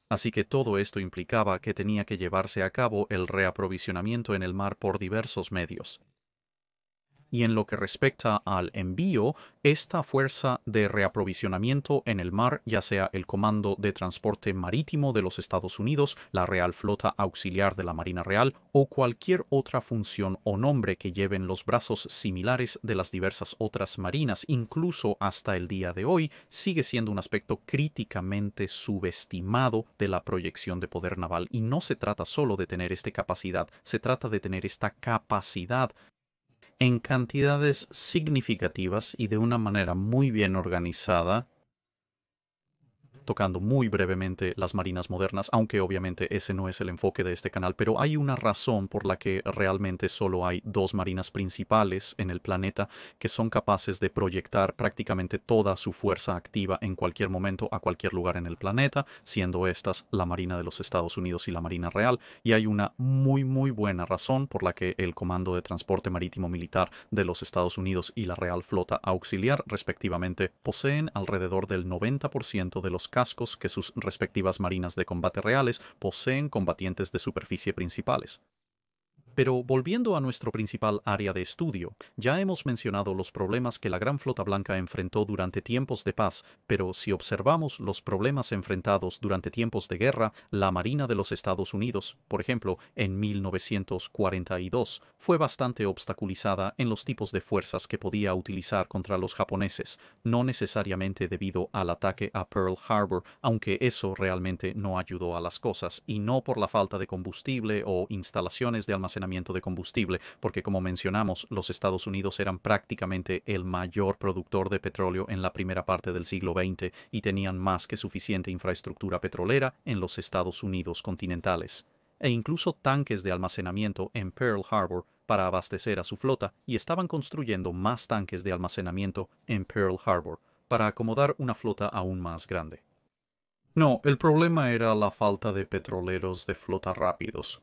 S1: Así que todo esto implicaba que tenía que llevarse a cabo el reaprovisionamiento en el mar por diversos medios. Y en lo que respecta al envío, esta fuerza de reaprovisionamiento en el mar, ya sea el Comando de Transporte Marítimo de los Estados Unidos, la Real Flota Auxiliar de la Marina Real o cualquier otra función o nombre que lleven los brazos similares de las diversas otras marinas, incluso hasta el día de hoy, sigue siendo un aspecto críticamente subestimado de la proyección de poder naval. Y no se trata solo de tener esta capacidad, se trata de tener esta capacidad en cantidades significativas y de una manera muy bien organizada, tocando muy brevemente las marinas modernas, aunque obviamente ese no es el enfoque de este canal, pero hay una razón por la que realmente solo hay dos marinas principales en el planeta que son capaces de proyectar prácticamente toda su fuerza activa en cualquier momento a cualquier lugar en el planeta, siendo estas la Marina de los Estados Unidos y la Marina Real, y hay una muy buena razón por la que el Comando de Transporte Marítimo Militar de los Estados Unidos y la Real Flota Auxiliar, respectivamente, poseen alrededor del 90% de los cascos que sus respectivas marinas de combate reales poseen combatientes de superficie principales. Pero volviendo a nuestro principal área de estudio, ya hemos mencionado los problemas que la Gran Flota Blanca enfrentó durante tiempos de paz, pero si observamos los problemas enfrentados durante tiempos de guerra, la Marina de los Estados Unidos, por ejemplo, en 1942, fue bastante obstaculizada en los tipos de fuerzas que podía utilizar contra los japoneses, no necesariamente debido al ataque a Pearl Harbor, aunque eso realmente no ayudó a las cosas, y no por la falta de combustible o instalaciones de almacenamiento de combustible, porque como mencionamos, los Estados Unidos eran prácticamente el mayor productor de petróleo en la primera parte del siglo XX y tenían más que suficiente infraestructura petrolera en los Estados Unidos continentales, e incluso tanques de almacenamiento en Pearl Harbor para abastecer a su flota, y estaban construyendo más tanques de almacenamiento en Pearl Harbor para acomodar una flota aún más grande. No, el problema era la falta de petroleros de flota rápidos.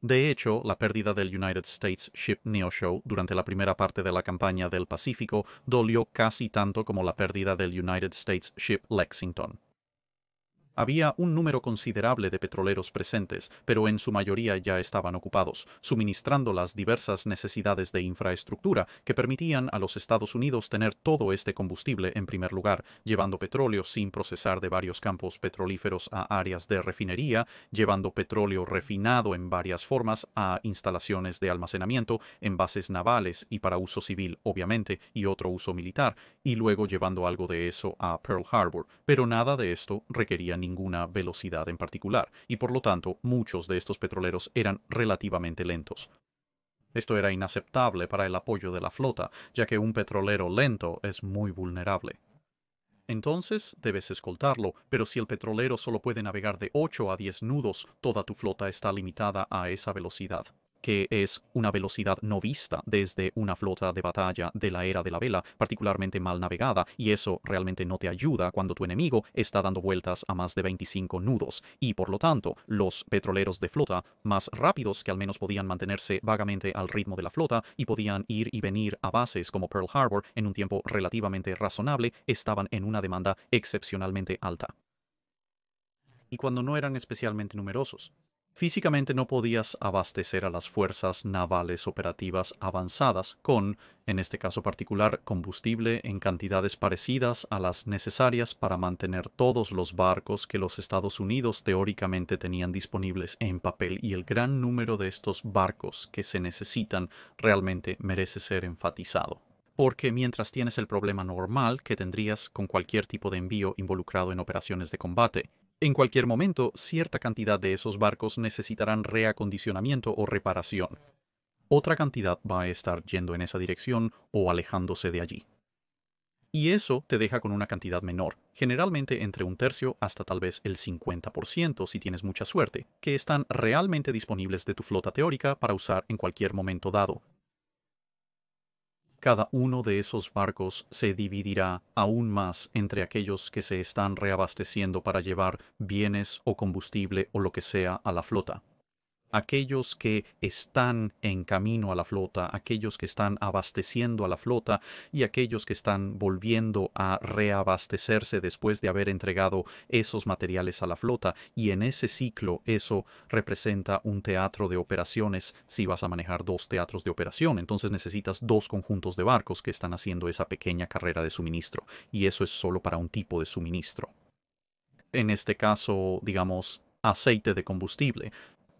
S1: De hecho, la pérdida del United States Ship Neosho durante la primera parte de la campaña del Pacífico dolió casi tanto como la pérdida del United States Ship Lexington. Había un número considerable de petroleros presentes, pero en su mayoría ya estaban ocupados, suministrando las diversas necesidades de infraestructura que permitían a los Estados Unidos tener todo este combustible en primer lugar, llevando petróleo sin procesar de varios campos petrolíferos a áreas de refinería, llevando petróleo refinado en varias formas a instalaciones de almacenamiento, en bases navales y para uso civil, obviamente, y otro uso militar, y luego llevando algo de eso a Pearl Harbor, pero nada de esto requería ninguna velocidad en particular, y por lo tanto muchos de estos petroleros eran relativamente lentos. Esto era inaceptable para el apoyo de la flota, ya que un petrolero lento es muy vulnerable. Entonces debes escoltarlo, pero si el petrolero solo puede navegar de 8 a 10 nudos, toda tu flota está limitada a esa velocidad, que es una velocidad no vista desde una flota de batalla de la era de la vela, particularmente mal navegada, y eso realmente no te ayuda cuando tu enemigo está dando vueltas a más de 25 nudos, y por lo tanto, los petroleros de flota más rápidos que al menos podían mantenerse vagamente al ritmo de la flota y podían ir y venir a bases como Pearl Harbor en un tiempo relativamente razonable, estaban en una demanda excepcionalmente alta. Y cuando no eran especialmente numerosos. Físicamente no podías abastecer a las fuerzas navales operativas avanzadas con, en este caso particular, combustible en cantidades parecidas a las necesarias para mantener todos los barcos que los Estados Unidos teóricamente tenían disponibles en papel, y el gran número de estos barcos que se necesitan realmente merece ser enfatizado. Porque mientras tienes el problema normal que tendrías con cualquier tipo de envío involucrado en operaciones de combate, en cualquier momento, cierta cantidad de esos barcos necesitarán reacondicionamiento o reparación. Otra cantidad va a estar yendo en esa dirección o alejándose de allí. Y eso te deja con una cantidad menor, generalmente entre un tercio hasta tal vez el 50% si tienes mucha suerte, que están realmente disponibles de tu flota teórica para usar en cualquier momento dado. Cada uno de esos barcos se dividirá aún más entre aquellos que se están reabasteciendo para llevar bienes o combustible o lo que sea a la flota. Aquellos que están en camino a la flota, aquellos que están abasteciendo a la flota y aquellos que están volviendo a reabastecerse después de haber entregado esos materiales a la flota. Y en ese ciclo eso representa un teatro de operaciones. Si vas a manejar dos teatros de operación, entonces necesitas dos conjuntos de barcos que están haciendo esa pequeña carrera de suministro. Y eso es solo para un tipo de suministro. En este caso, digamos, aceite de combustible.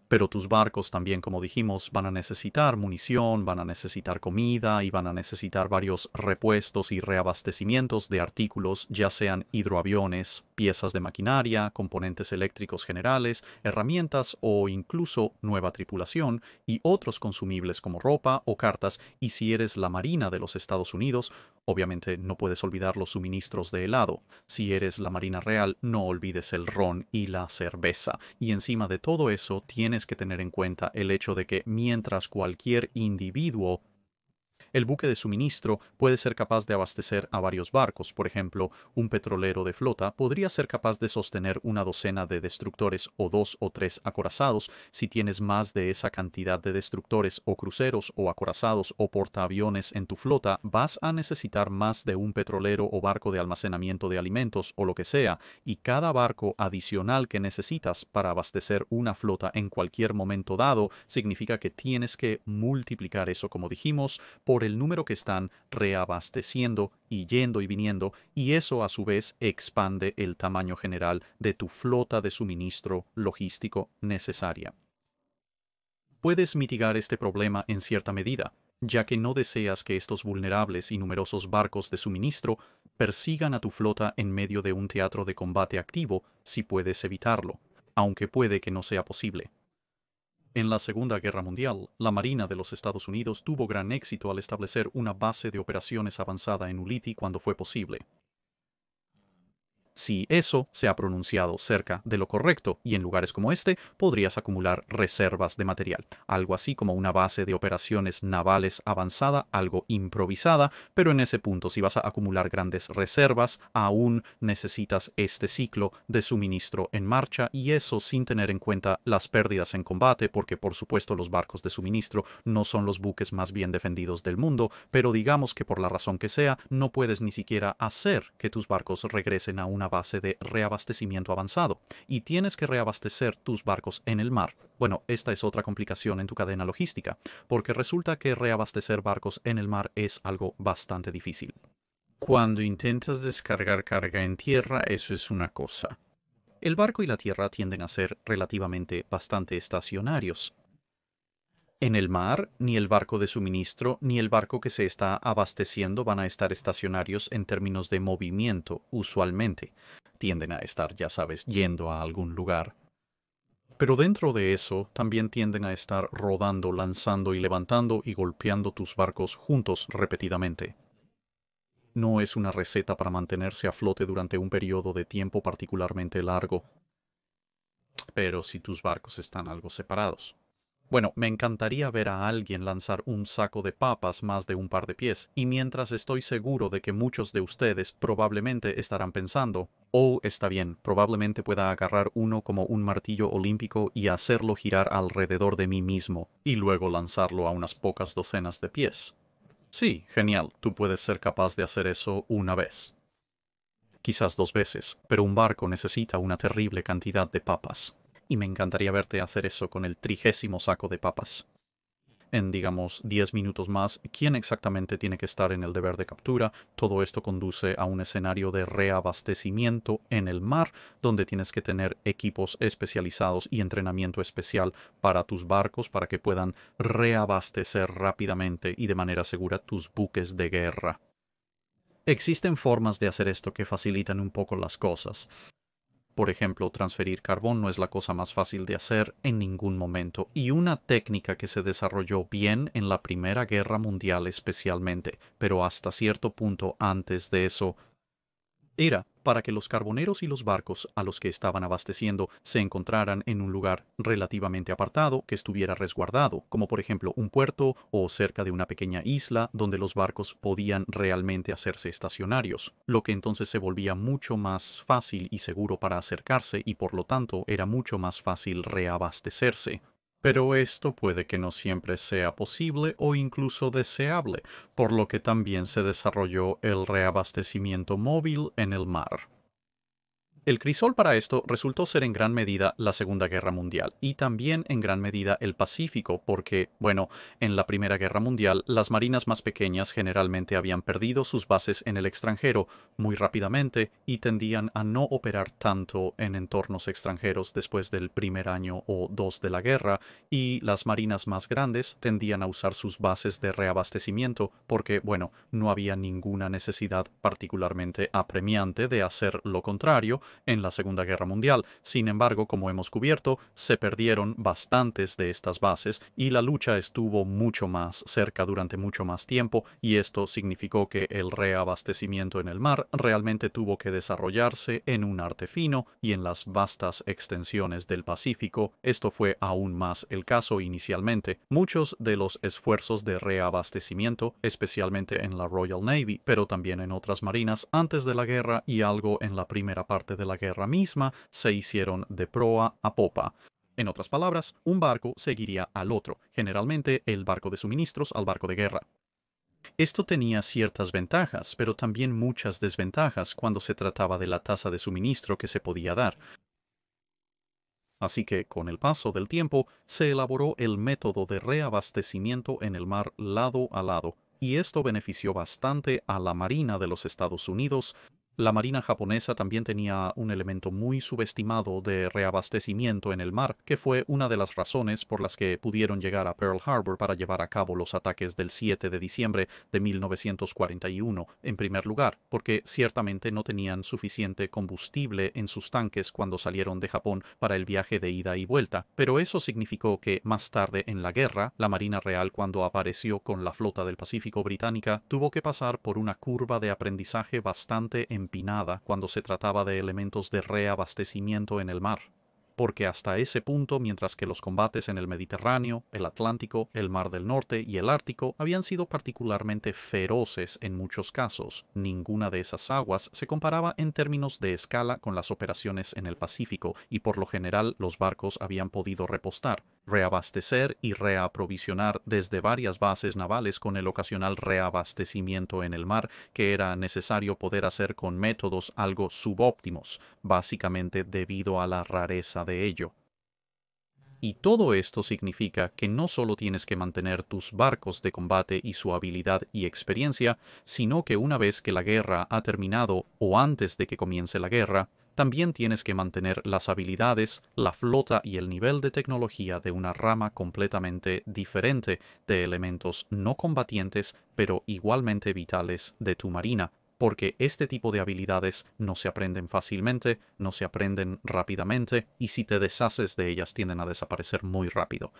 S1: Pero tus barcos también, como dijimos, van a necesitar munición, van a necesitar comida y van a necesitar varios repuestos y reabastecimientos de artículos, ya sean hidroaviones, piezas de maquinaria, componentes eléctricos generales, herramientas o incluso nueva tripulación y otros consumibles como ropa o cartas. Y si eres la Marina de los Estados Unidos, obviamente no puedes olvidar los suministros de helado. Si eres la Marina Real, no olvides el ron y la cerveza. Y encima de todo eso, tienes que tener en cuenta el hecho de que mientras cualquier individuo, el buque de suministro puede ser capaz de abastecer a varios barcos. Por ejemplo, un petrolero de flota podría ser capaz de sostener una docena de destructores o dos o tres acorazados. Si tienes más de esa cantidad de destructores o cruceros o acorazados o portaaviones en tu flota, vas a necesitar más de un petrolero o barco de almacenamiento de alimentos o lo que sea, y cada barco adicional que necesitas para abastecer una flota en cualquier momento dado significa que tienes que multiplicar eso, como dijimos, por el número que están reabasteciendo y yendo y viniendo, y eso a su vez expande el tamaño general de tu flota de suministro logístico necesaria. Puedes mitigar este problema en cierta medida, ya que no deseas que estos vulnerables y numerosos barcos de suministro persigan a tu flota en medio de un teatro de combate activo si puedes evitarlo, aunque puede que no sea posible. En la Segunda Guerra Mundial, la Marina de los Estados Unidos tuvo gran éxito al establecer una base de operaciones avanzada en Ulithi cuando fue posible. Si eso se ha pronunciado cerca de lo correcto, y en lugares como este podrías acumular reservas de material, algo así como una base de operaciones navales avanzada, algo improvisada, pero en ese punto, si vas a acumular grandes reservas, aún necesitas este ciclo de suministro en marcha, y eso sin tener en cuenta las pérdidas en combate, porque por supuesto los barcos de suministro no son los buques más bien defendidos del mundo, pero digamos que por la razón que sea, no puedes ni siquiera hacer que tus barcos regresen a una base de reabastecimiento avanzado, y tienes que reabastecer tus barcos en el mar. Bueno, esta es otra complicación en tu cadena logística, porque resulta que reabastecer barcos en el mar es algo bastante difícil. Cuando intentas descargar carga en tierra, eso es una cosa. El barco y la tierra tienden a ser relativamente bastante estacionarios. En el mar, ni el barco de suministro ni el barco que se está abasteciendo van a estar estacionarios en términos de movimiento, usualmente. Tienden a estar, ya sabes, yendo a algún lugar. Pero dentro de eso, también tienden a estar rodando, lanzando y levantando y golpeando tus barcos juntos repetidamente. No es una receta para mantenerse a flote durante un periodo de tiempo particularmente largo. Pero si tus barcos están algo separados. Bueno, me encantaría ver a alguien lanzar un saco de papas más de un par de pies, y mientras estoy seguro de que muchos de ustedes probablemente estarán pensando, oh, está bien, probablemente pueda agarrar uno como un martillo olímpico y hacerlo girar alrededor de mí mismo, y luego lanzarlo a unas pocas docenas de pies. Sí, genial, tú puedes ser capaz de hacer eso una vez. Quizás dos veces, pero un barco necesita una terrible cantidad de papas. Y me encantaría verte hacer eso con el 30º saco de papas. En, digamos, 10 minutos más, quién exactamente tiene que estar en el deber de captura. Todo esto conduce a un escenario de reabastecimiento en el mar, donde tienes que tener equipos especializados y entrenamiento especial para tus barcos para que puedan reabastecer rápidamente y de manera segura tus buques de guerra. Existen formas de hacer esto que facilitan un poco las cosas. Por ejemplo, transferir carbón no es la cosa más fácil de hacer en ningún momento, y una técnica que se desarrolló bien en la Primera Guerra Mundial especialmente, pero hasta cierto punto antes de eso, era para que los carboneros y los barcos a los que estaban abasteciendo se encontraran en un lugar relativamente apartado que estuviera resguardado, como por ejemplo un puerto o cerca de una pequeña isla donde los barcos podían realmente hacerse estacionarios, lo que entonces se volvía mucho más fácil y seguro para acercarse y por lo tanto era mucho más fácil reabastecerse. Pero esto puede que no siempre sea posible o incluso deseable, por lo que también se desarrolló el reabastecimiento móvil en el mar. El crisol para esto resultó ser en gran medida la Segunda Guerra Mundial y también en gran medida el Pacífico porque, bueno, en la Primera Guerra Mundial las marinas más pequeñas generalmente habían perdido sus bases en el extranjero muy rápidamente y tendían a no operar tanto en entornos extranjeros después del primer año o dos de la guerra, y las marinas más grandes tendían a usar sus bases de reabastecimiento porque, bueno, no había ninguna necesidad particularmente apremiante de hacer lo contrario en la Segunda Guerra Mundial. Sin embargo, como hemos cubierto, se perdieron bastantes de estas bases y la lucha estuvo mucho más cerca durante mucho más tiempo, y esto significó que el reabastecimiento en el mar realmente tuvo que desarrollarse en un arte fino, y en las vastas extensiones del Pacífico esto fue aún más el caso inicialmente. Muchos de los esfuerzos de reabastecimiento, especialmente en la Royal Navy, pero también en otras marinas antes de la guerra y algo en la primera parte de la guerra misma, se hicieron de proa a popa. En otras palabras, un barco seguiría al otro, generalmente el barco de suministros al barco de guerra. Esto tenía ciertas ventajas, pero también muchas desventajas cuando se trataba de la tasa de suministro que se podía dar. Así que, con el paso del tiempo, se elaboró el método de reabastecimiento en el mar lado a lado, y esto benefició bastante a la Marina de los Estados Unidos. La Marina japonesa también tenía un elemento muy subestimado de reabastecimiento en el mar, que fue una de las razones por las que pudieron llegar a Pearl Harbor para llevar a cabo los ataques del 7 de diciembre de 1941, en primer lugar, porque ciertamente no tenían suficiente combustible en sus tanques cuando salieron de Japón para el viaje de ida y vuelta, pero eso significó que más tarde en la guerra, la Marina Real, cuando apareció con la flota del Pacífico británica, tuvo que pasar por una curva de aprendizaje bastante empinada cuando se trataba de elementos de reabastecimiento en el mar, porque hasta ese punto, mientras que los combates en el Mediterráneo, el Atlántico, el Mar del Norte y el Ártico habían sido particularmente feroces en muchos casos, ninguna de esas aguas se comparaba en términos de escala con las operaciones en el Pacífico, y por lo general los barcos habían podido repostar, reabastecer y reaprovisionar desde varias bases navales con el ocasional reabastecimiento en el mar que era necesario poder hacer con métodos algo subóptimos, básicamente debido a la rareza de ello. Y todo esto significa que no solo tienes que mantener tus barcos de combate y su habilidad y experiencia, sino que una vez que la guerra ha terminado o antes de que comience la guerra, también tienes que mantener las habilidades, la flota y el nivel de tecnología de una rama completamente diferente de elementos no combatientes, pero igualmente vitales de tu marina, porque este tipo de habilidades no se aprenden fácilmente, no se aprenden rápidamente, y si te deshaces de ellas tienden a desaparecer muy rápido,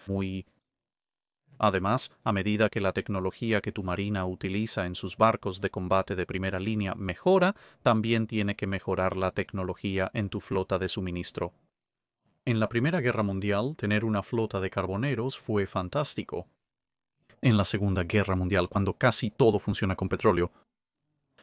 S1: Además, a medida que la tecnología que tu marina utiliza en sus barcos de combate de primera línea mejora, también tiene que mejorar la tecnología en tu flota de suministro. En la Primera Guerra Mundial, tener una flota de carboneros fue fantástico. En la Segunda Guerra Mundial, cuando casi todo funciona con petróleo,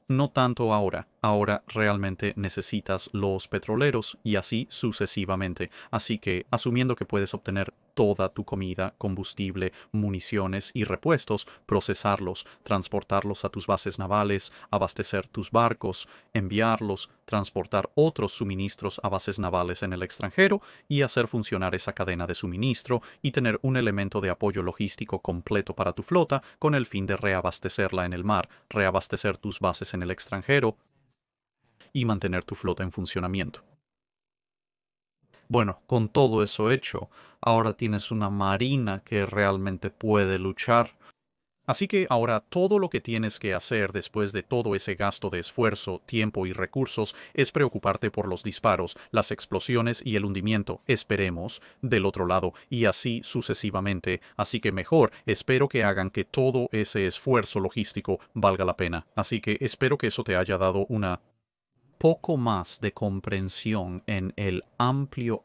S1: no tanto ahora. Ahora realmente necesitas los petroleros y así sucesivamente. Así que, asumiendo que puedes obtener toda tu comida, combustible, municiones y repuestos, procesarlos, transportarlos a tus bases navales, abastecer tus barcos, enviarlos, transportar otros suministros a bases navales en el extranjero y hacer funcionar esa cadena de suministro y tener un elemento de apoyo logístico completo para tu flota con el fin de reabastecerla en el mar, reabastecer tus bases en el extranjero y mantener tu flota en funcionamiento. Bueno, con todo eso hecho, ahora tienes una marina que realmente puede luchar. Así que ahora todo lo que tienes que hacer después de todo ese gasto de esfuerzo, tiempo y recursos es preocuparte por los disparos, las explosiones y el hundimiento, esperemos, del otro lado, y así sucesivamente. Así que mejor, espero que hagan que todo ese esfuerzo logístico valga la pena. Así que espero que eso te haya dado una poco más de comprensión en el amplio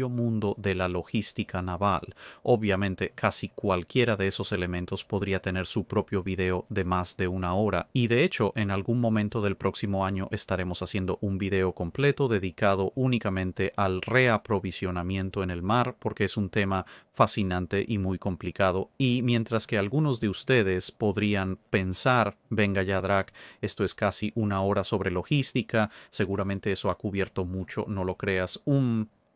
S1: mundo de la logística naval. Obviamente, casi cualquiera de esos elementos podría tener su propio video de más de una hora, y de hecho, en algún momento del próximo año estaremos haciendo un video completo dedicado únicamente al reaprovisionamiento en el mar, porque es un tema fascinante y muy complicado, y mientras que algunos de ustedes podrían pensar, venga ya Drac, esto es casi una hora sobre logística, seguramente eso ha cubierto mucho, no lo creas.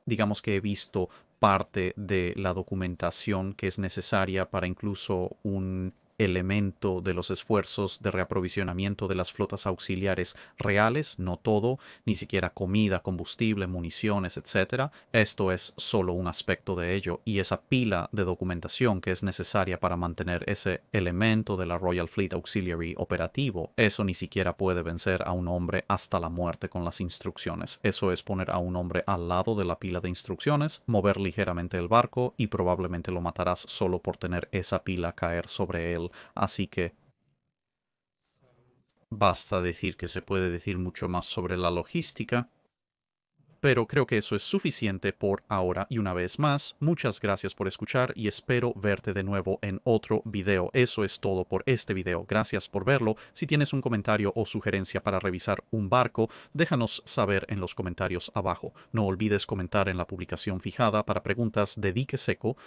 S1: Digamos que he visto parte de la documentación que es necesaria para incluso un elemento de los esfuerzos de reaprovisionamiento de las flotas auxiliares reales, no todo, ni siquiera comida, combustible, municiones, etcétera. Esto es solo un aspecto de ello, y esa pila de documentación que es necesaria para mantener ese elemento de la Royal Fleet Auxiliary operativo, eso ni siquiera puede vencer a un hombre hasta la muerte con las instrucciones. Eso es poner a un hombre al lado de la pila de instrucciones, mover ligeramente el barco y probablemente lo matarás solo por tener esa pila caer sobre él. Así que basta decir que se puede decir mucho más sobre la logística, pero creo que eso es suficiente por ahora, y una vez más, muchas gracias por escuchar y espero verte de nuevo en otro video. Eso es todo por este video. Gracias por verlo. Si tienes un comentario o sugerencia para revisar un barco, déjanos saber en los comentarios abajo. No olvides comentar en la publicación fijada para preguntas de dique seco